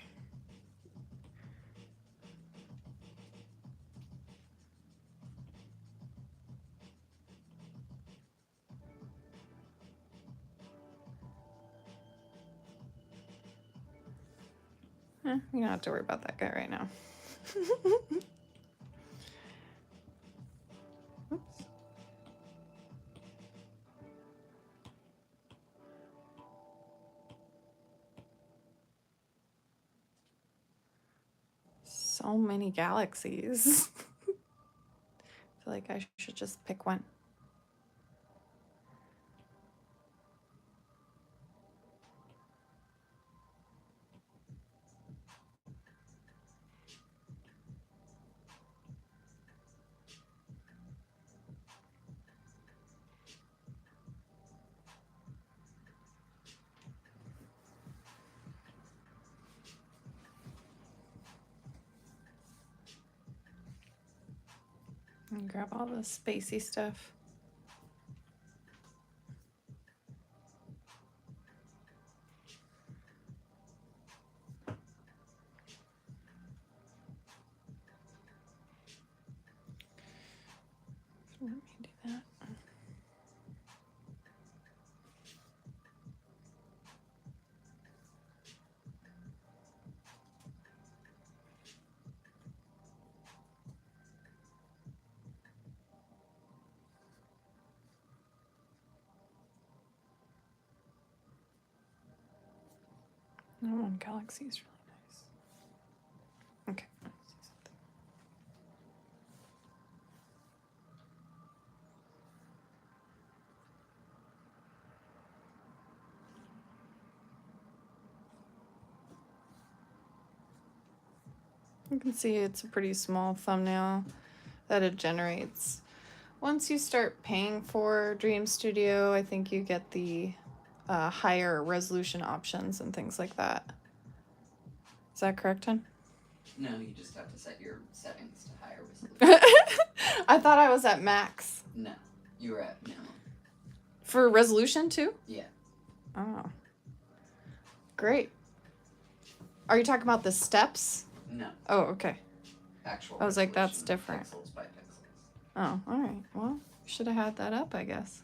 You don't have to worry about that guy right now. Oops. So many galaxies. I feel like I should just pick one. And grab all the spacey stuff. Let me do that. That one galaxy is really nice. Okay. Let's see something. You can see it's a pretty small thumbnail that it generates. Once you start paying for Dream Studio, I think you get the higher resolution options and things like that. Is that correct, hon? No, you just have to set your settings to higher resolution. I thought I was at max. No, you were at minimum. For resolution too? Yeah. Oh. Great. Are you talking about the steps? No. Oh, okay. Actual. I was like, that's resolution, different. Pixels by pixels. Oh, all right. Well, should have had that up, I guess.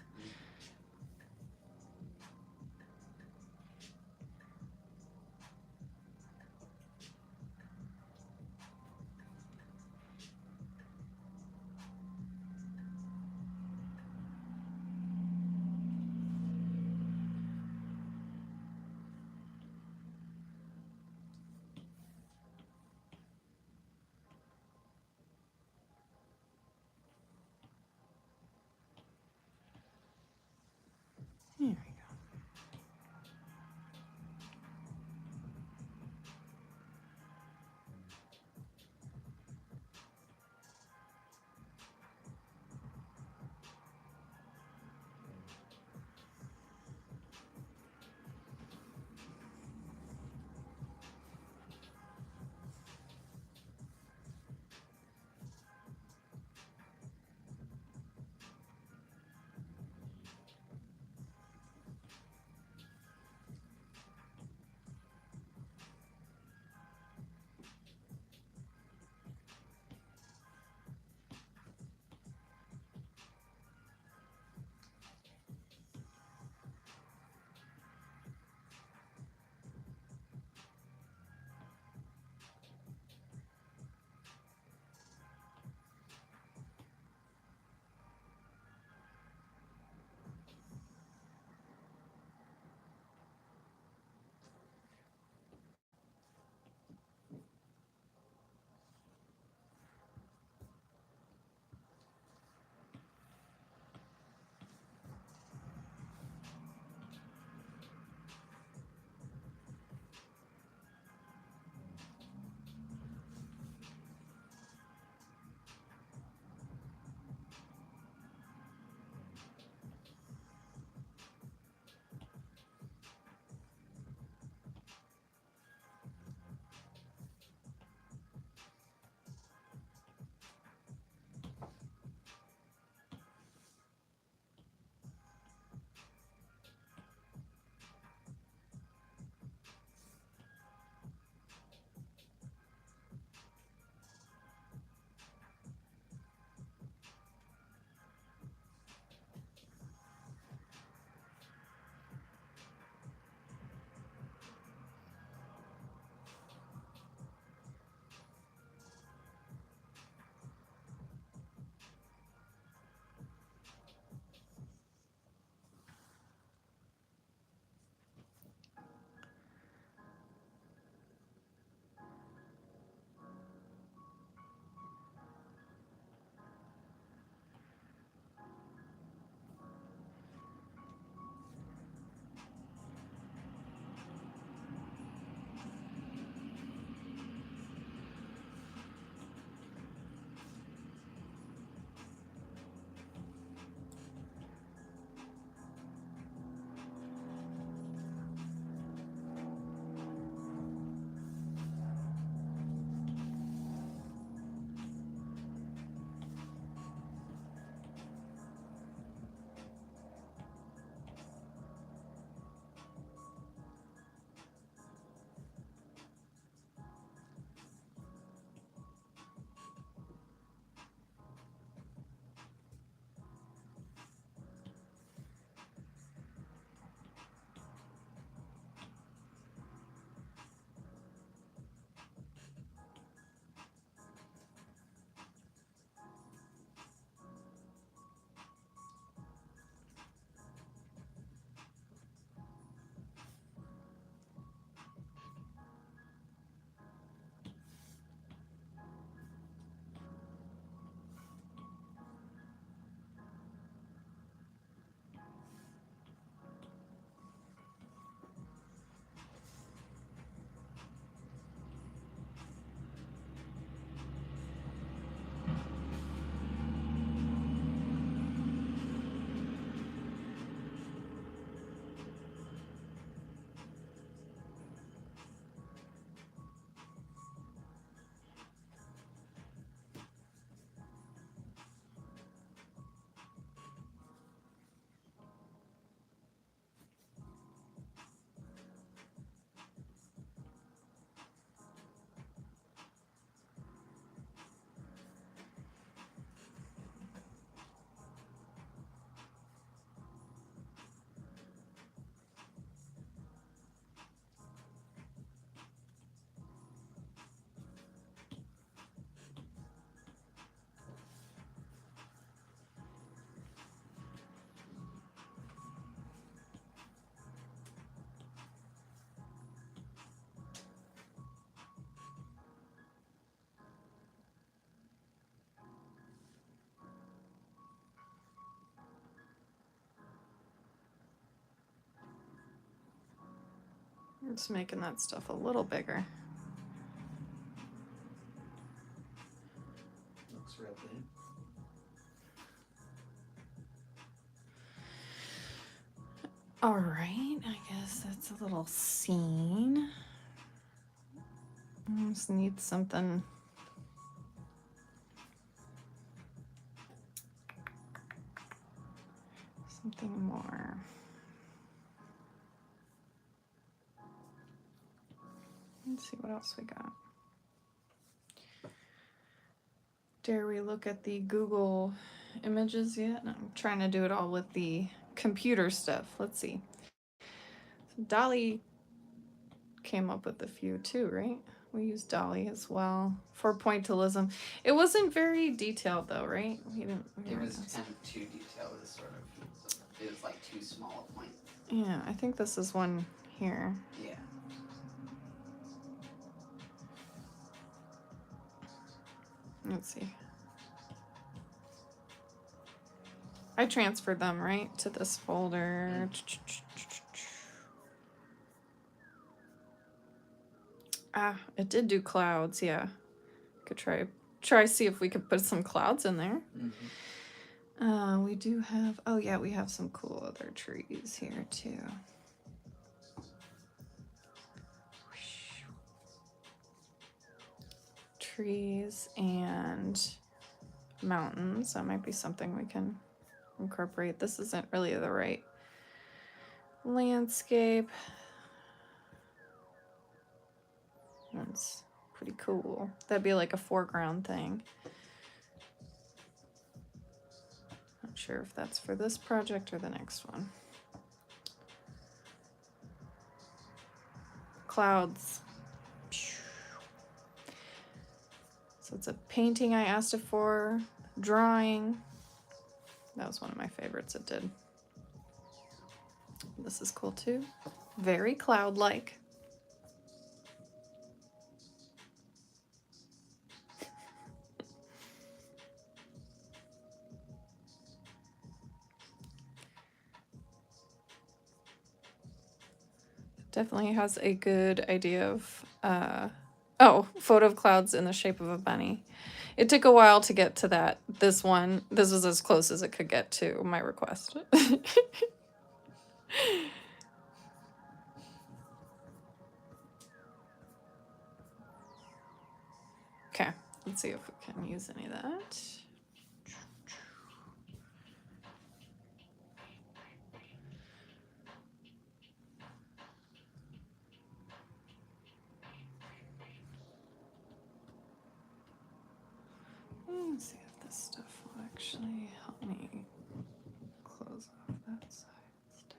I'm just making that stuff a little bigger. Looks real good. All right, I guess that's a little scene. I just need something. Something more. Let's see what else we got. Dare we look at the Google images yet? No, I'm trying to do it all with the computer stuff. Let's see. So Dolly came up with a few too, right? We used Dolly as well for pointillism. It wasn't very detailed though, right? We It was ask. kind of too detailed, it sort of. It was like too small a point. Yeah, I think this is one here. Yeah. Let's see. I transferred them, right, to this folder. Ah, it did do clouds, yeah. Could try see if we could put some clouds in there. We do have, oh yeah, we have some cool other trees here too. Trees and mountains. That might be something we can incorporate. This isn't really the right landscape. That's pretty cool. That'd be like a foreground thing. Not sure if that's for this project or the next one. Clouds. So it's a painting I asked it for, drawing. That was one of my favorites it did. This is cool too. Very cloud-like. Definitely has a good idea of, photo of clouds in the shape of a bunny. It took a while to get to that. This one, this was as close as it could get to my request. Okay, let's see if we can use any of that. Let's see if this stuff will actually help me close off that side instead.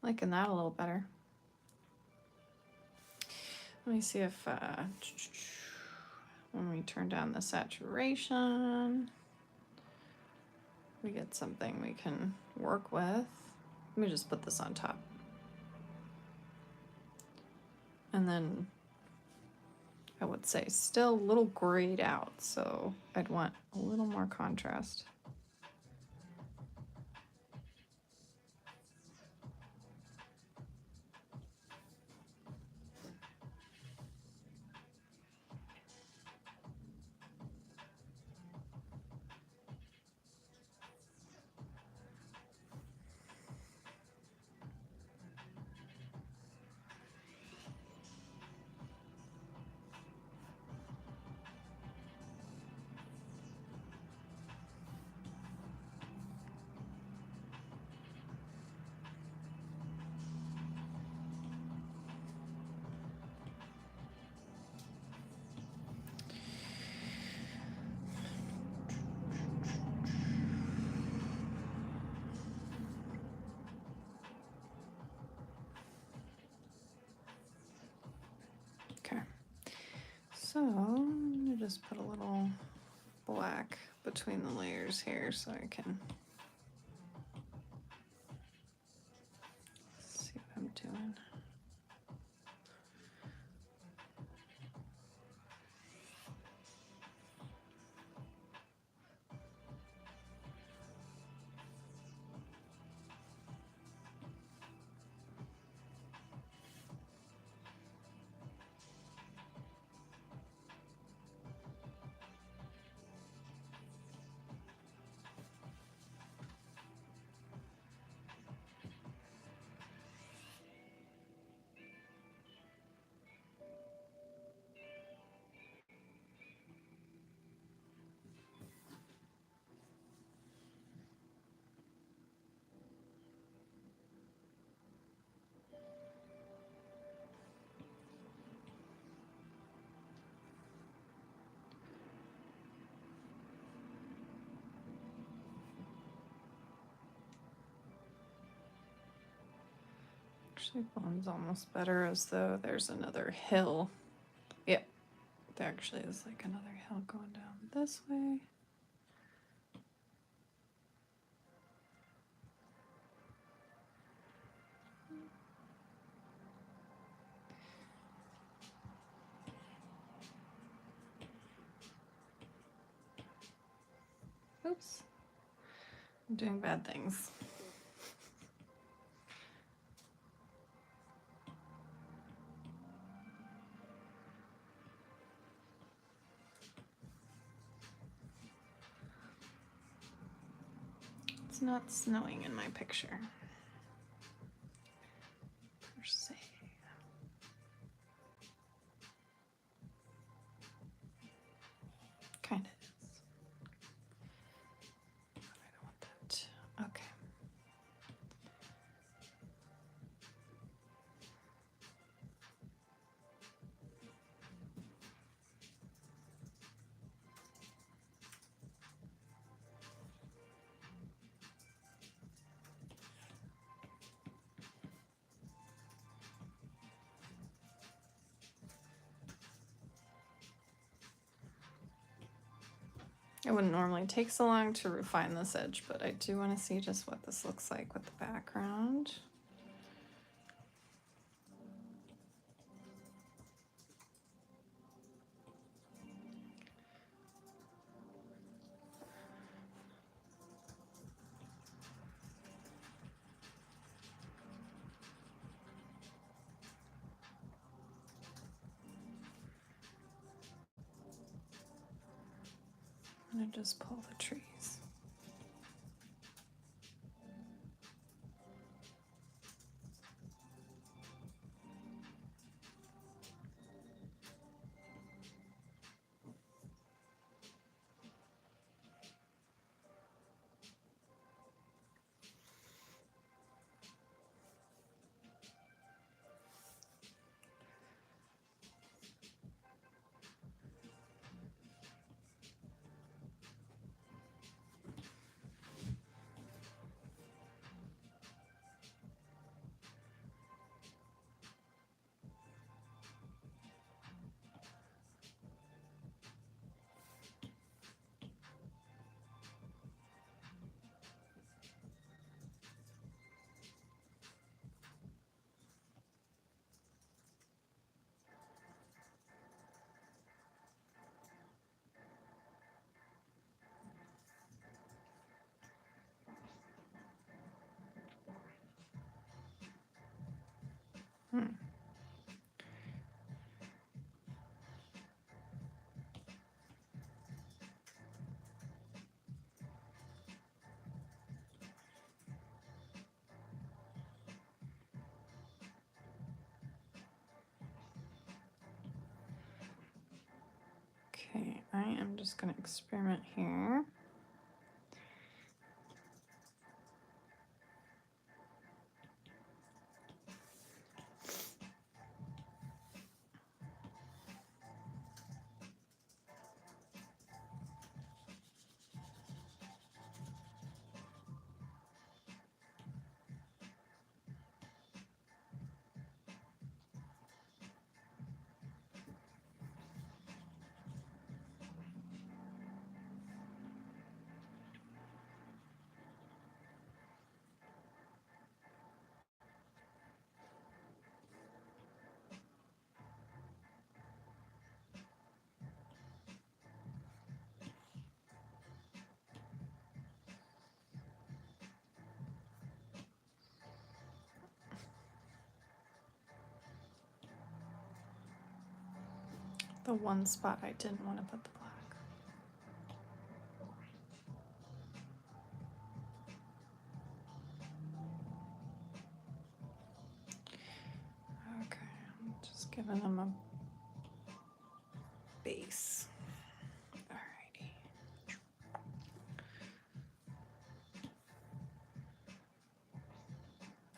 Liking that a little better. Let me see if when we turn down the saturation, we get something we can work with. Let me just put this on top. And then I would say still a little grayed out, so I'd want a little more contrast. Okay, so I'm gonna just put a little black between the layers here so I can see what I'm doing. Actually, blends almost better as though there's another hill. Yep, there actually is like another hill going down this way. Oops, I'm doing bad things. It's not snowing in my picture, per se. Kind of is. I don't want that. Okay. It wouldn't normally take so long to refine this edge, but I do want to see just what this looks like with the background. I'm going to just pull the trees. Okay, I am just going to experiment here. The one spot I didn't want to put the black. Okay, I'm just giving them a base. Alrighty.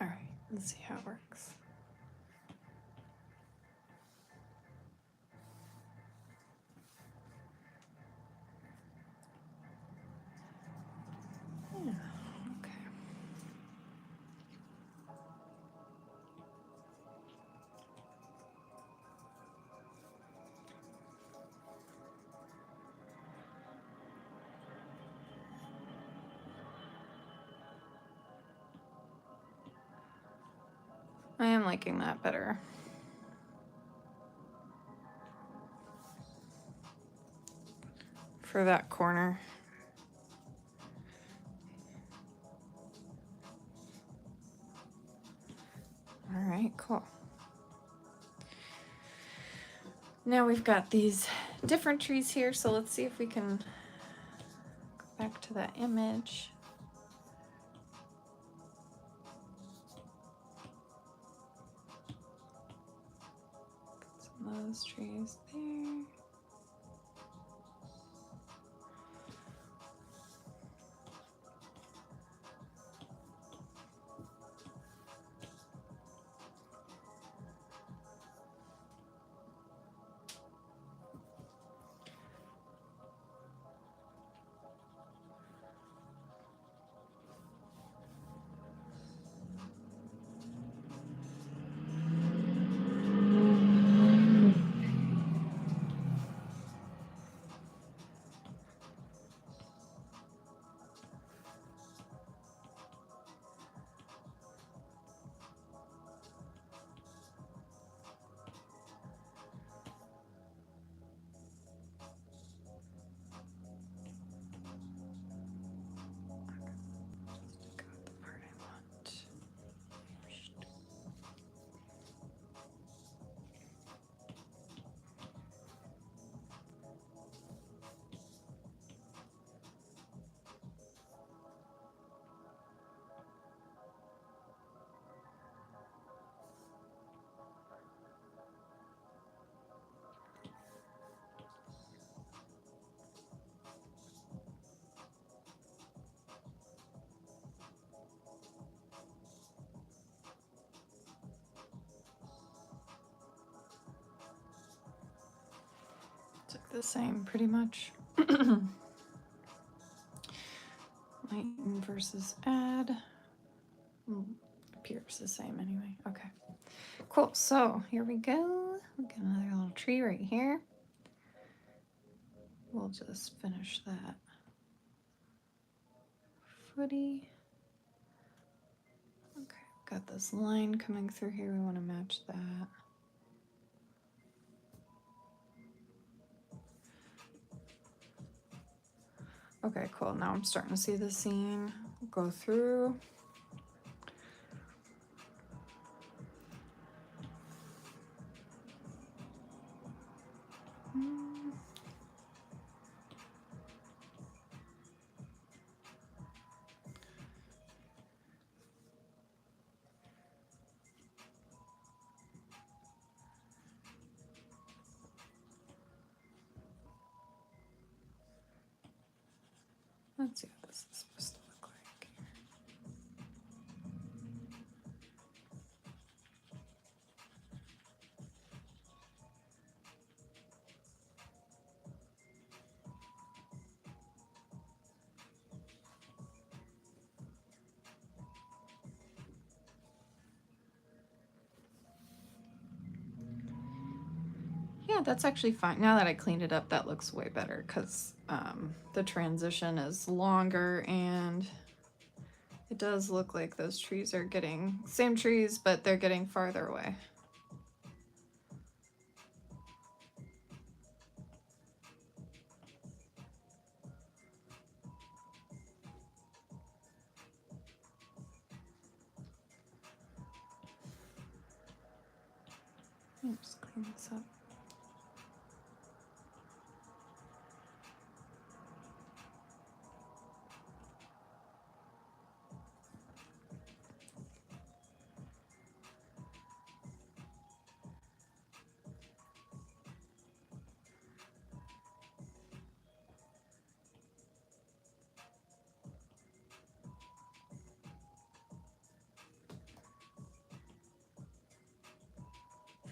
Alright, let's see how it works. Yeah, okay. I am liking that better. For that corner. All right, cool. Now we've got these different trees here, so let's see if we can go back to that image. Put some of those trees there. Got the part I want. Took the same pretty much. Lighten versus add. Appears the same anyway. Okay. Cool. So here we go. We got another little tree right here. We'll just finish that footy. Okay, got this line coming through here. We want to match that. Okay, cool. Now I'm starting to see the scene go through. Let's see what this is supposed to look like. Yeah, that's actually fine. Now that I cleaned it up, that looks way better because the transition is longer and it does look like those trees are getting, same trees, but they're getting farther away. Oops, clean this up.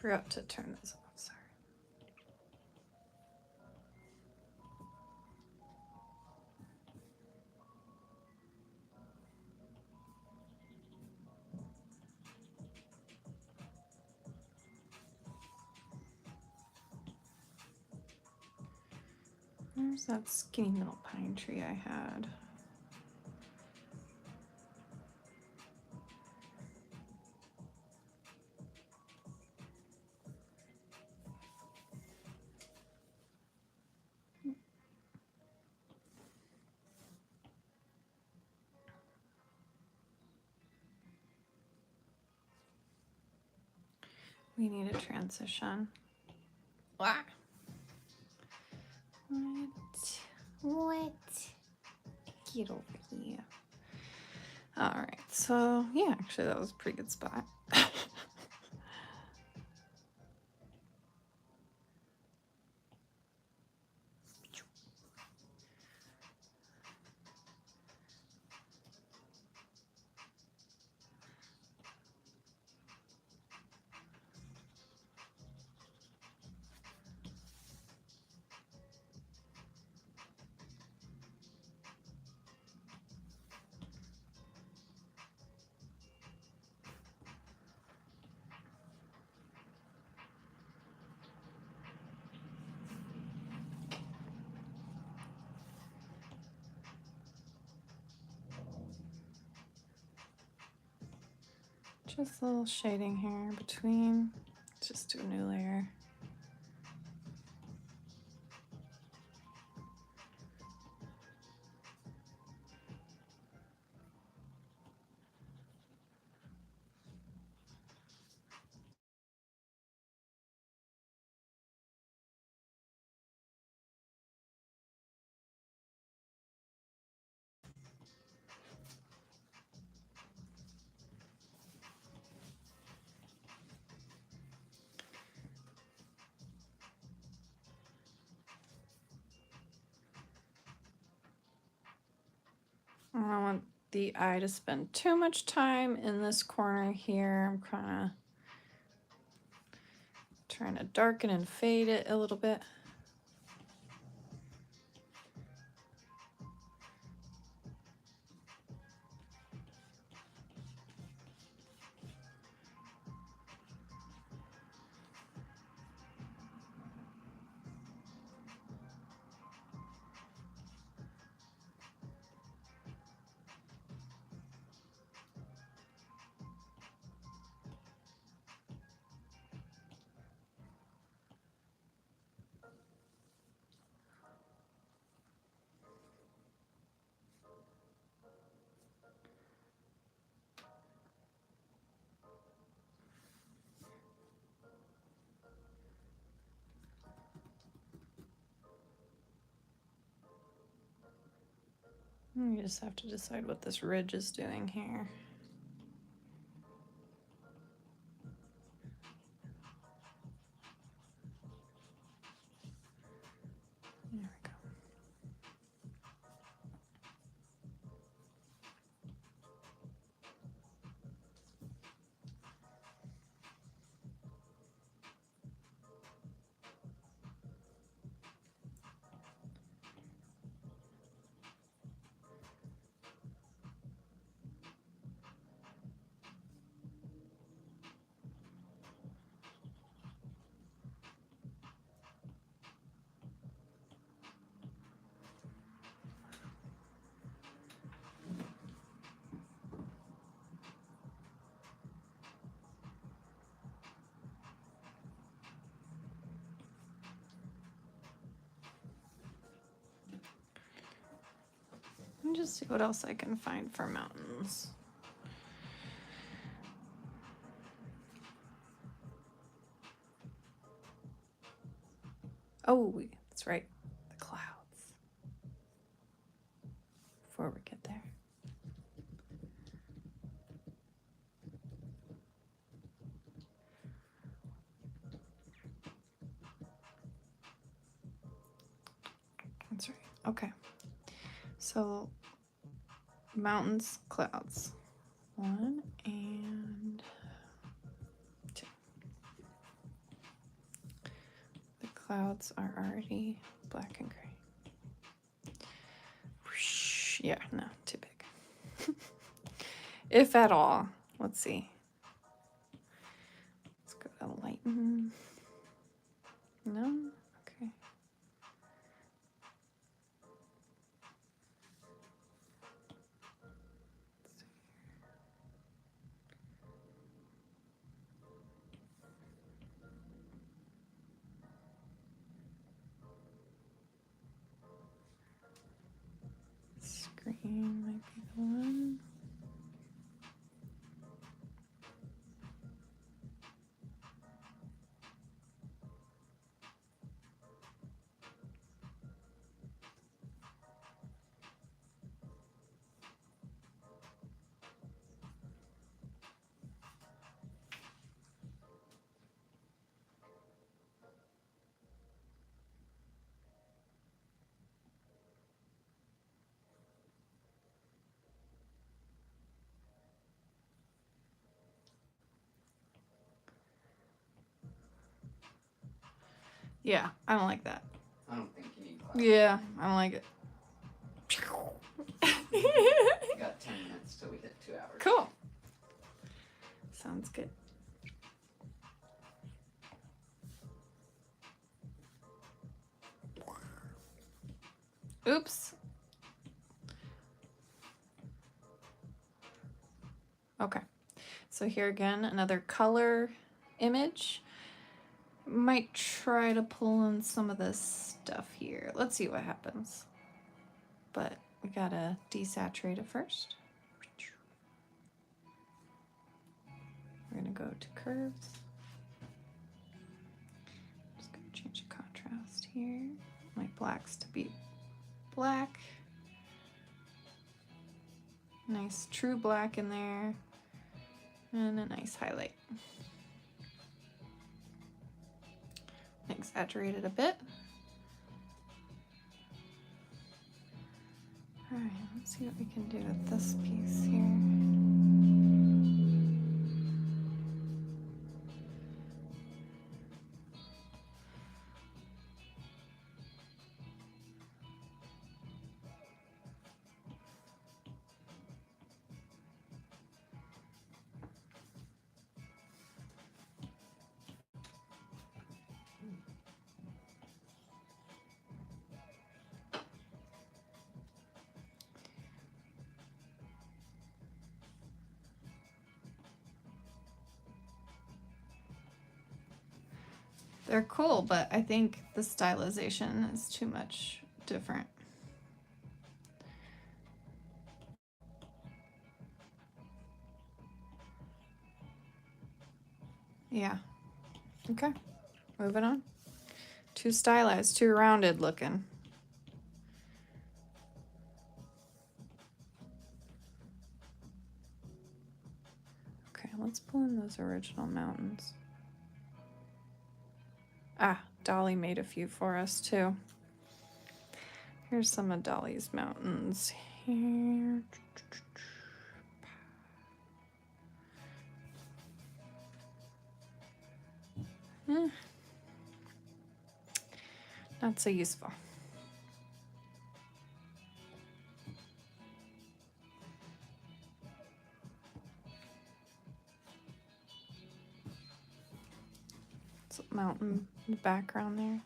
Forgot to turn this off, sorry. There's that skinny little pine tree I had. We need a transition. What? What? Get over here. All right, so yeah, actually that was a pretty good spot. Just a little shading here between. Just do a new layer. I don't want the eye to spend too much time in this corner here. I'm kind of trying to darken and fade it a little bit. You just have to decide what this ridge is doing here. There we go. And just see what else I can find for mountains. Oh, that's right, the clouds. Before we get there. That's right. Okay. So mountains, clouds. 1 and 2. The clouds are already black and gray. Yeah, no, too big. If at all. Let's see. Let's go to lighten. No? Okay. Screen might be the one. Yeah, I don't like that. I don't think you need clouds. Yeah, I don't like it. We got 10 minutes till we hit 2 hours. Cool. Sounds good. Oops. Okay. So here again, another color image. Might try to pull in some of this stuff here. Let's see what happens. But we gotta desaturate it first. We're gonna go to curves. Just gonna change the contrast here. My blacks to be black. Nice true black in there. And a nice highlight. Exaggerate it a bit. All right, let's see what we can do with this piece here. They're cool, but I think the stylization is too much different. Yeah. Okay. Moving on. Too stylized, too rounded looking. Okay, let's pull in those original mountains. Ah, Dolly made a few for us too. Here's some of Dolly's mountains here. Not so useful. It's a mountain in the background there.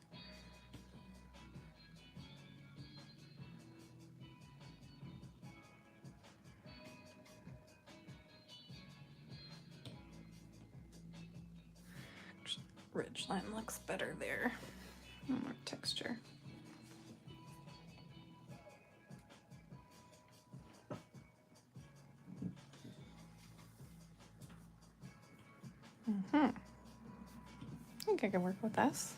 Ridge line looks better there. More texture. I think I can work with this.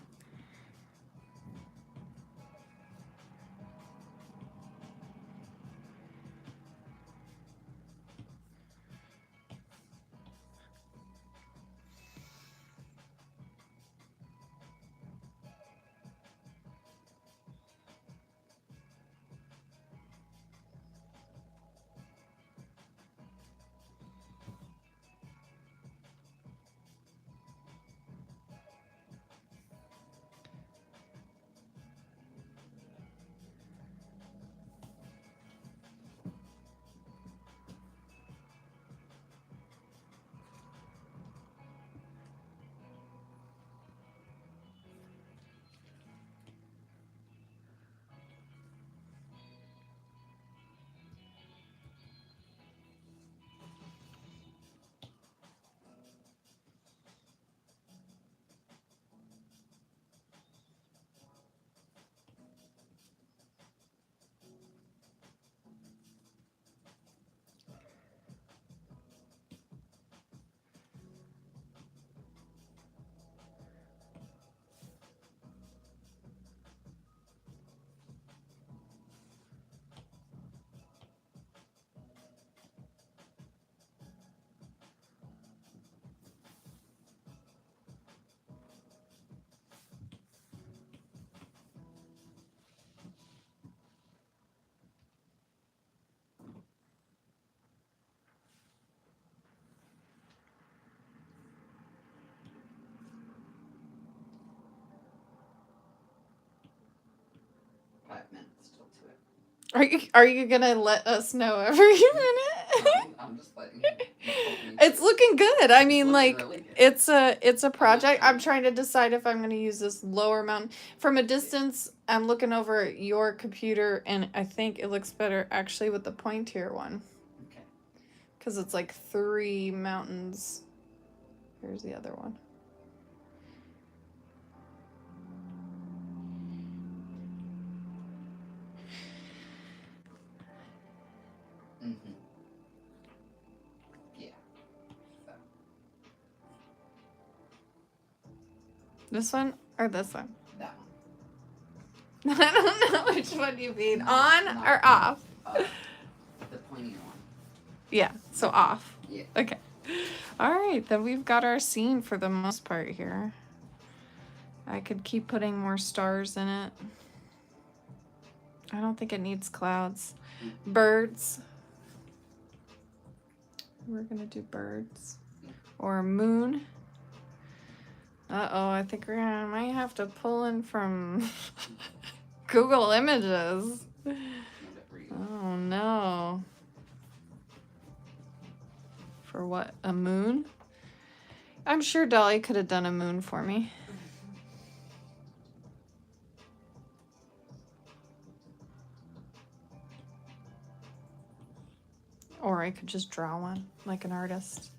Are you gonna let us know every minute? I'm just letting you. It's looking good. I mean, looking like really good. it's a project. trying. I'm trying to decide if I'm gonna use this lower mountain from a distance. I'm looking over at your computer, and I think it looks better actually with the pointier one Okay. because it's like 3 mountains. Here's the other one. Mm-hmm. Yeah. So. This one or this one? That one. I don't know which one you mean. On Not or off? The pointier one. Yeah, so off. Yeah. Okay. All right, then we've got our scene for the most part here. I could keep putting more stars in it. I don't think it needs clouds. Birds. We're gonna do birds. Or moon. Uh-oh, I think I might have to pull in from Google Images. Oh no. For what? A moon? I'm sure Dolly could have done a moon for me. Or I could just draw one like an artist.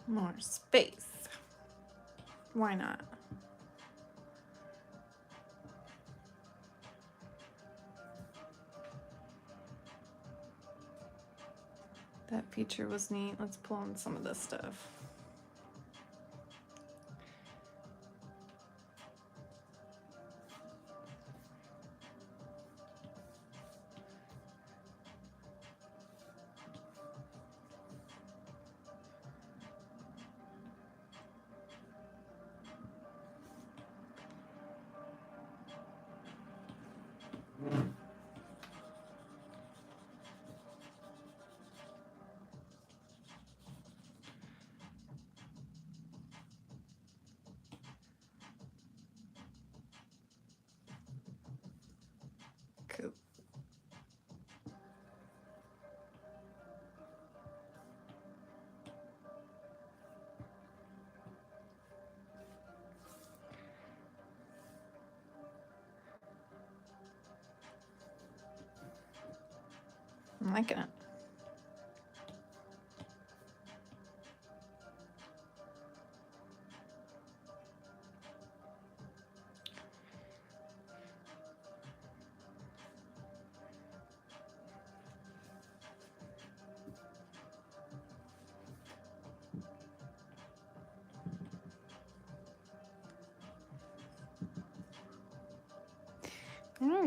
More space. Why not? That feature was neat. Let's pull in some of this stuff. Cool. I'm liking it.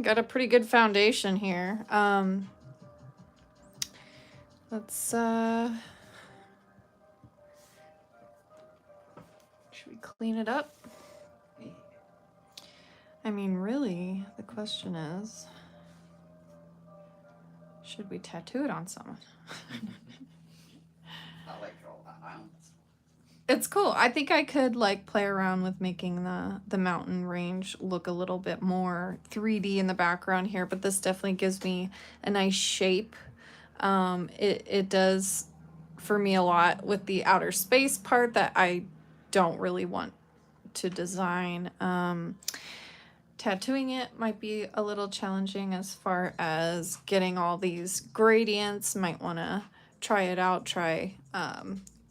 Got a pretty good foundation here. Let's should we clean it up? I mean, really, the question is, should we tattoo it on someone? I like all that islands. It's cool. I think I could like play around with making the mountain range look a little bit more 3D in the background here, but this definitely gives me a nice shape. It does for me a lot with the outer space part that I don't really want to design. Tattooing it might be a little challenging as far as getting all these gradients. Might want to try it out, try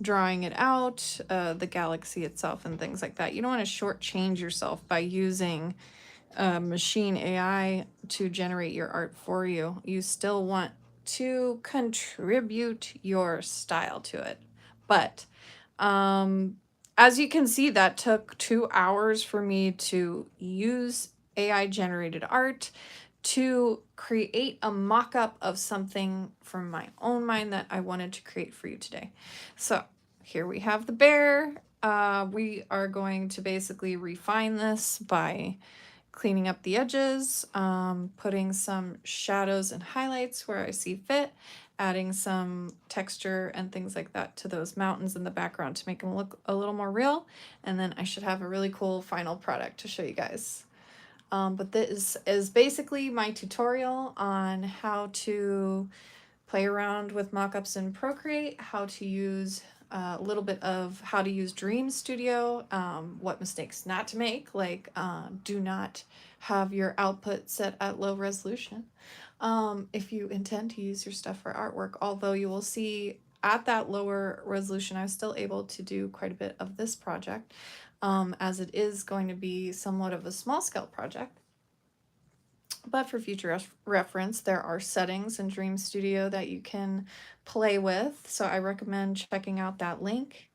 drawing it out, the galaxy itself and things like that. You don't want to shortchange yourself by using machine AI to generate your art for you. You still want to contribute your style to it. But as you can see, that took 2 hours for me to use AI generated art to create a mock-up of something from my own mind that I wanted to create for you today. So here we have the bear. We are going to basically refine this by cleaning up the edges, putting some shadows and highlights where I see fit, adding some texture and things like that to those mountains in the background to make them look a little more real. And then I should have a really cool final product to show you guys. But this is basically my tutorial on how to play around with mockups in Procreate, how to use a little bit of how to use Dream Studio, what mistakes not to make, like do not have your output set at low resolution if you intend to use your stuff for artwork, although you will see at that lower resolution, I was still able to do quite a bit of this project, as it is going to be somewhat of a small scale project. But for future reference, there are settings in Dream Studio that you can play with. So I recommend checking out that link.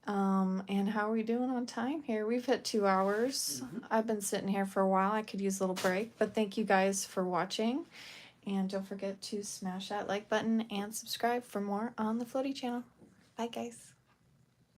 And how are we doing on time here? We've hit 2 hours. I've been sitting here for a while. I could use a little break, but thank you guys for watching. And don't forget to smash that like button and subscribe for more on the Floaty channel. Bye, guys.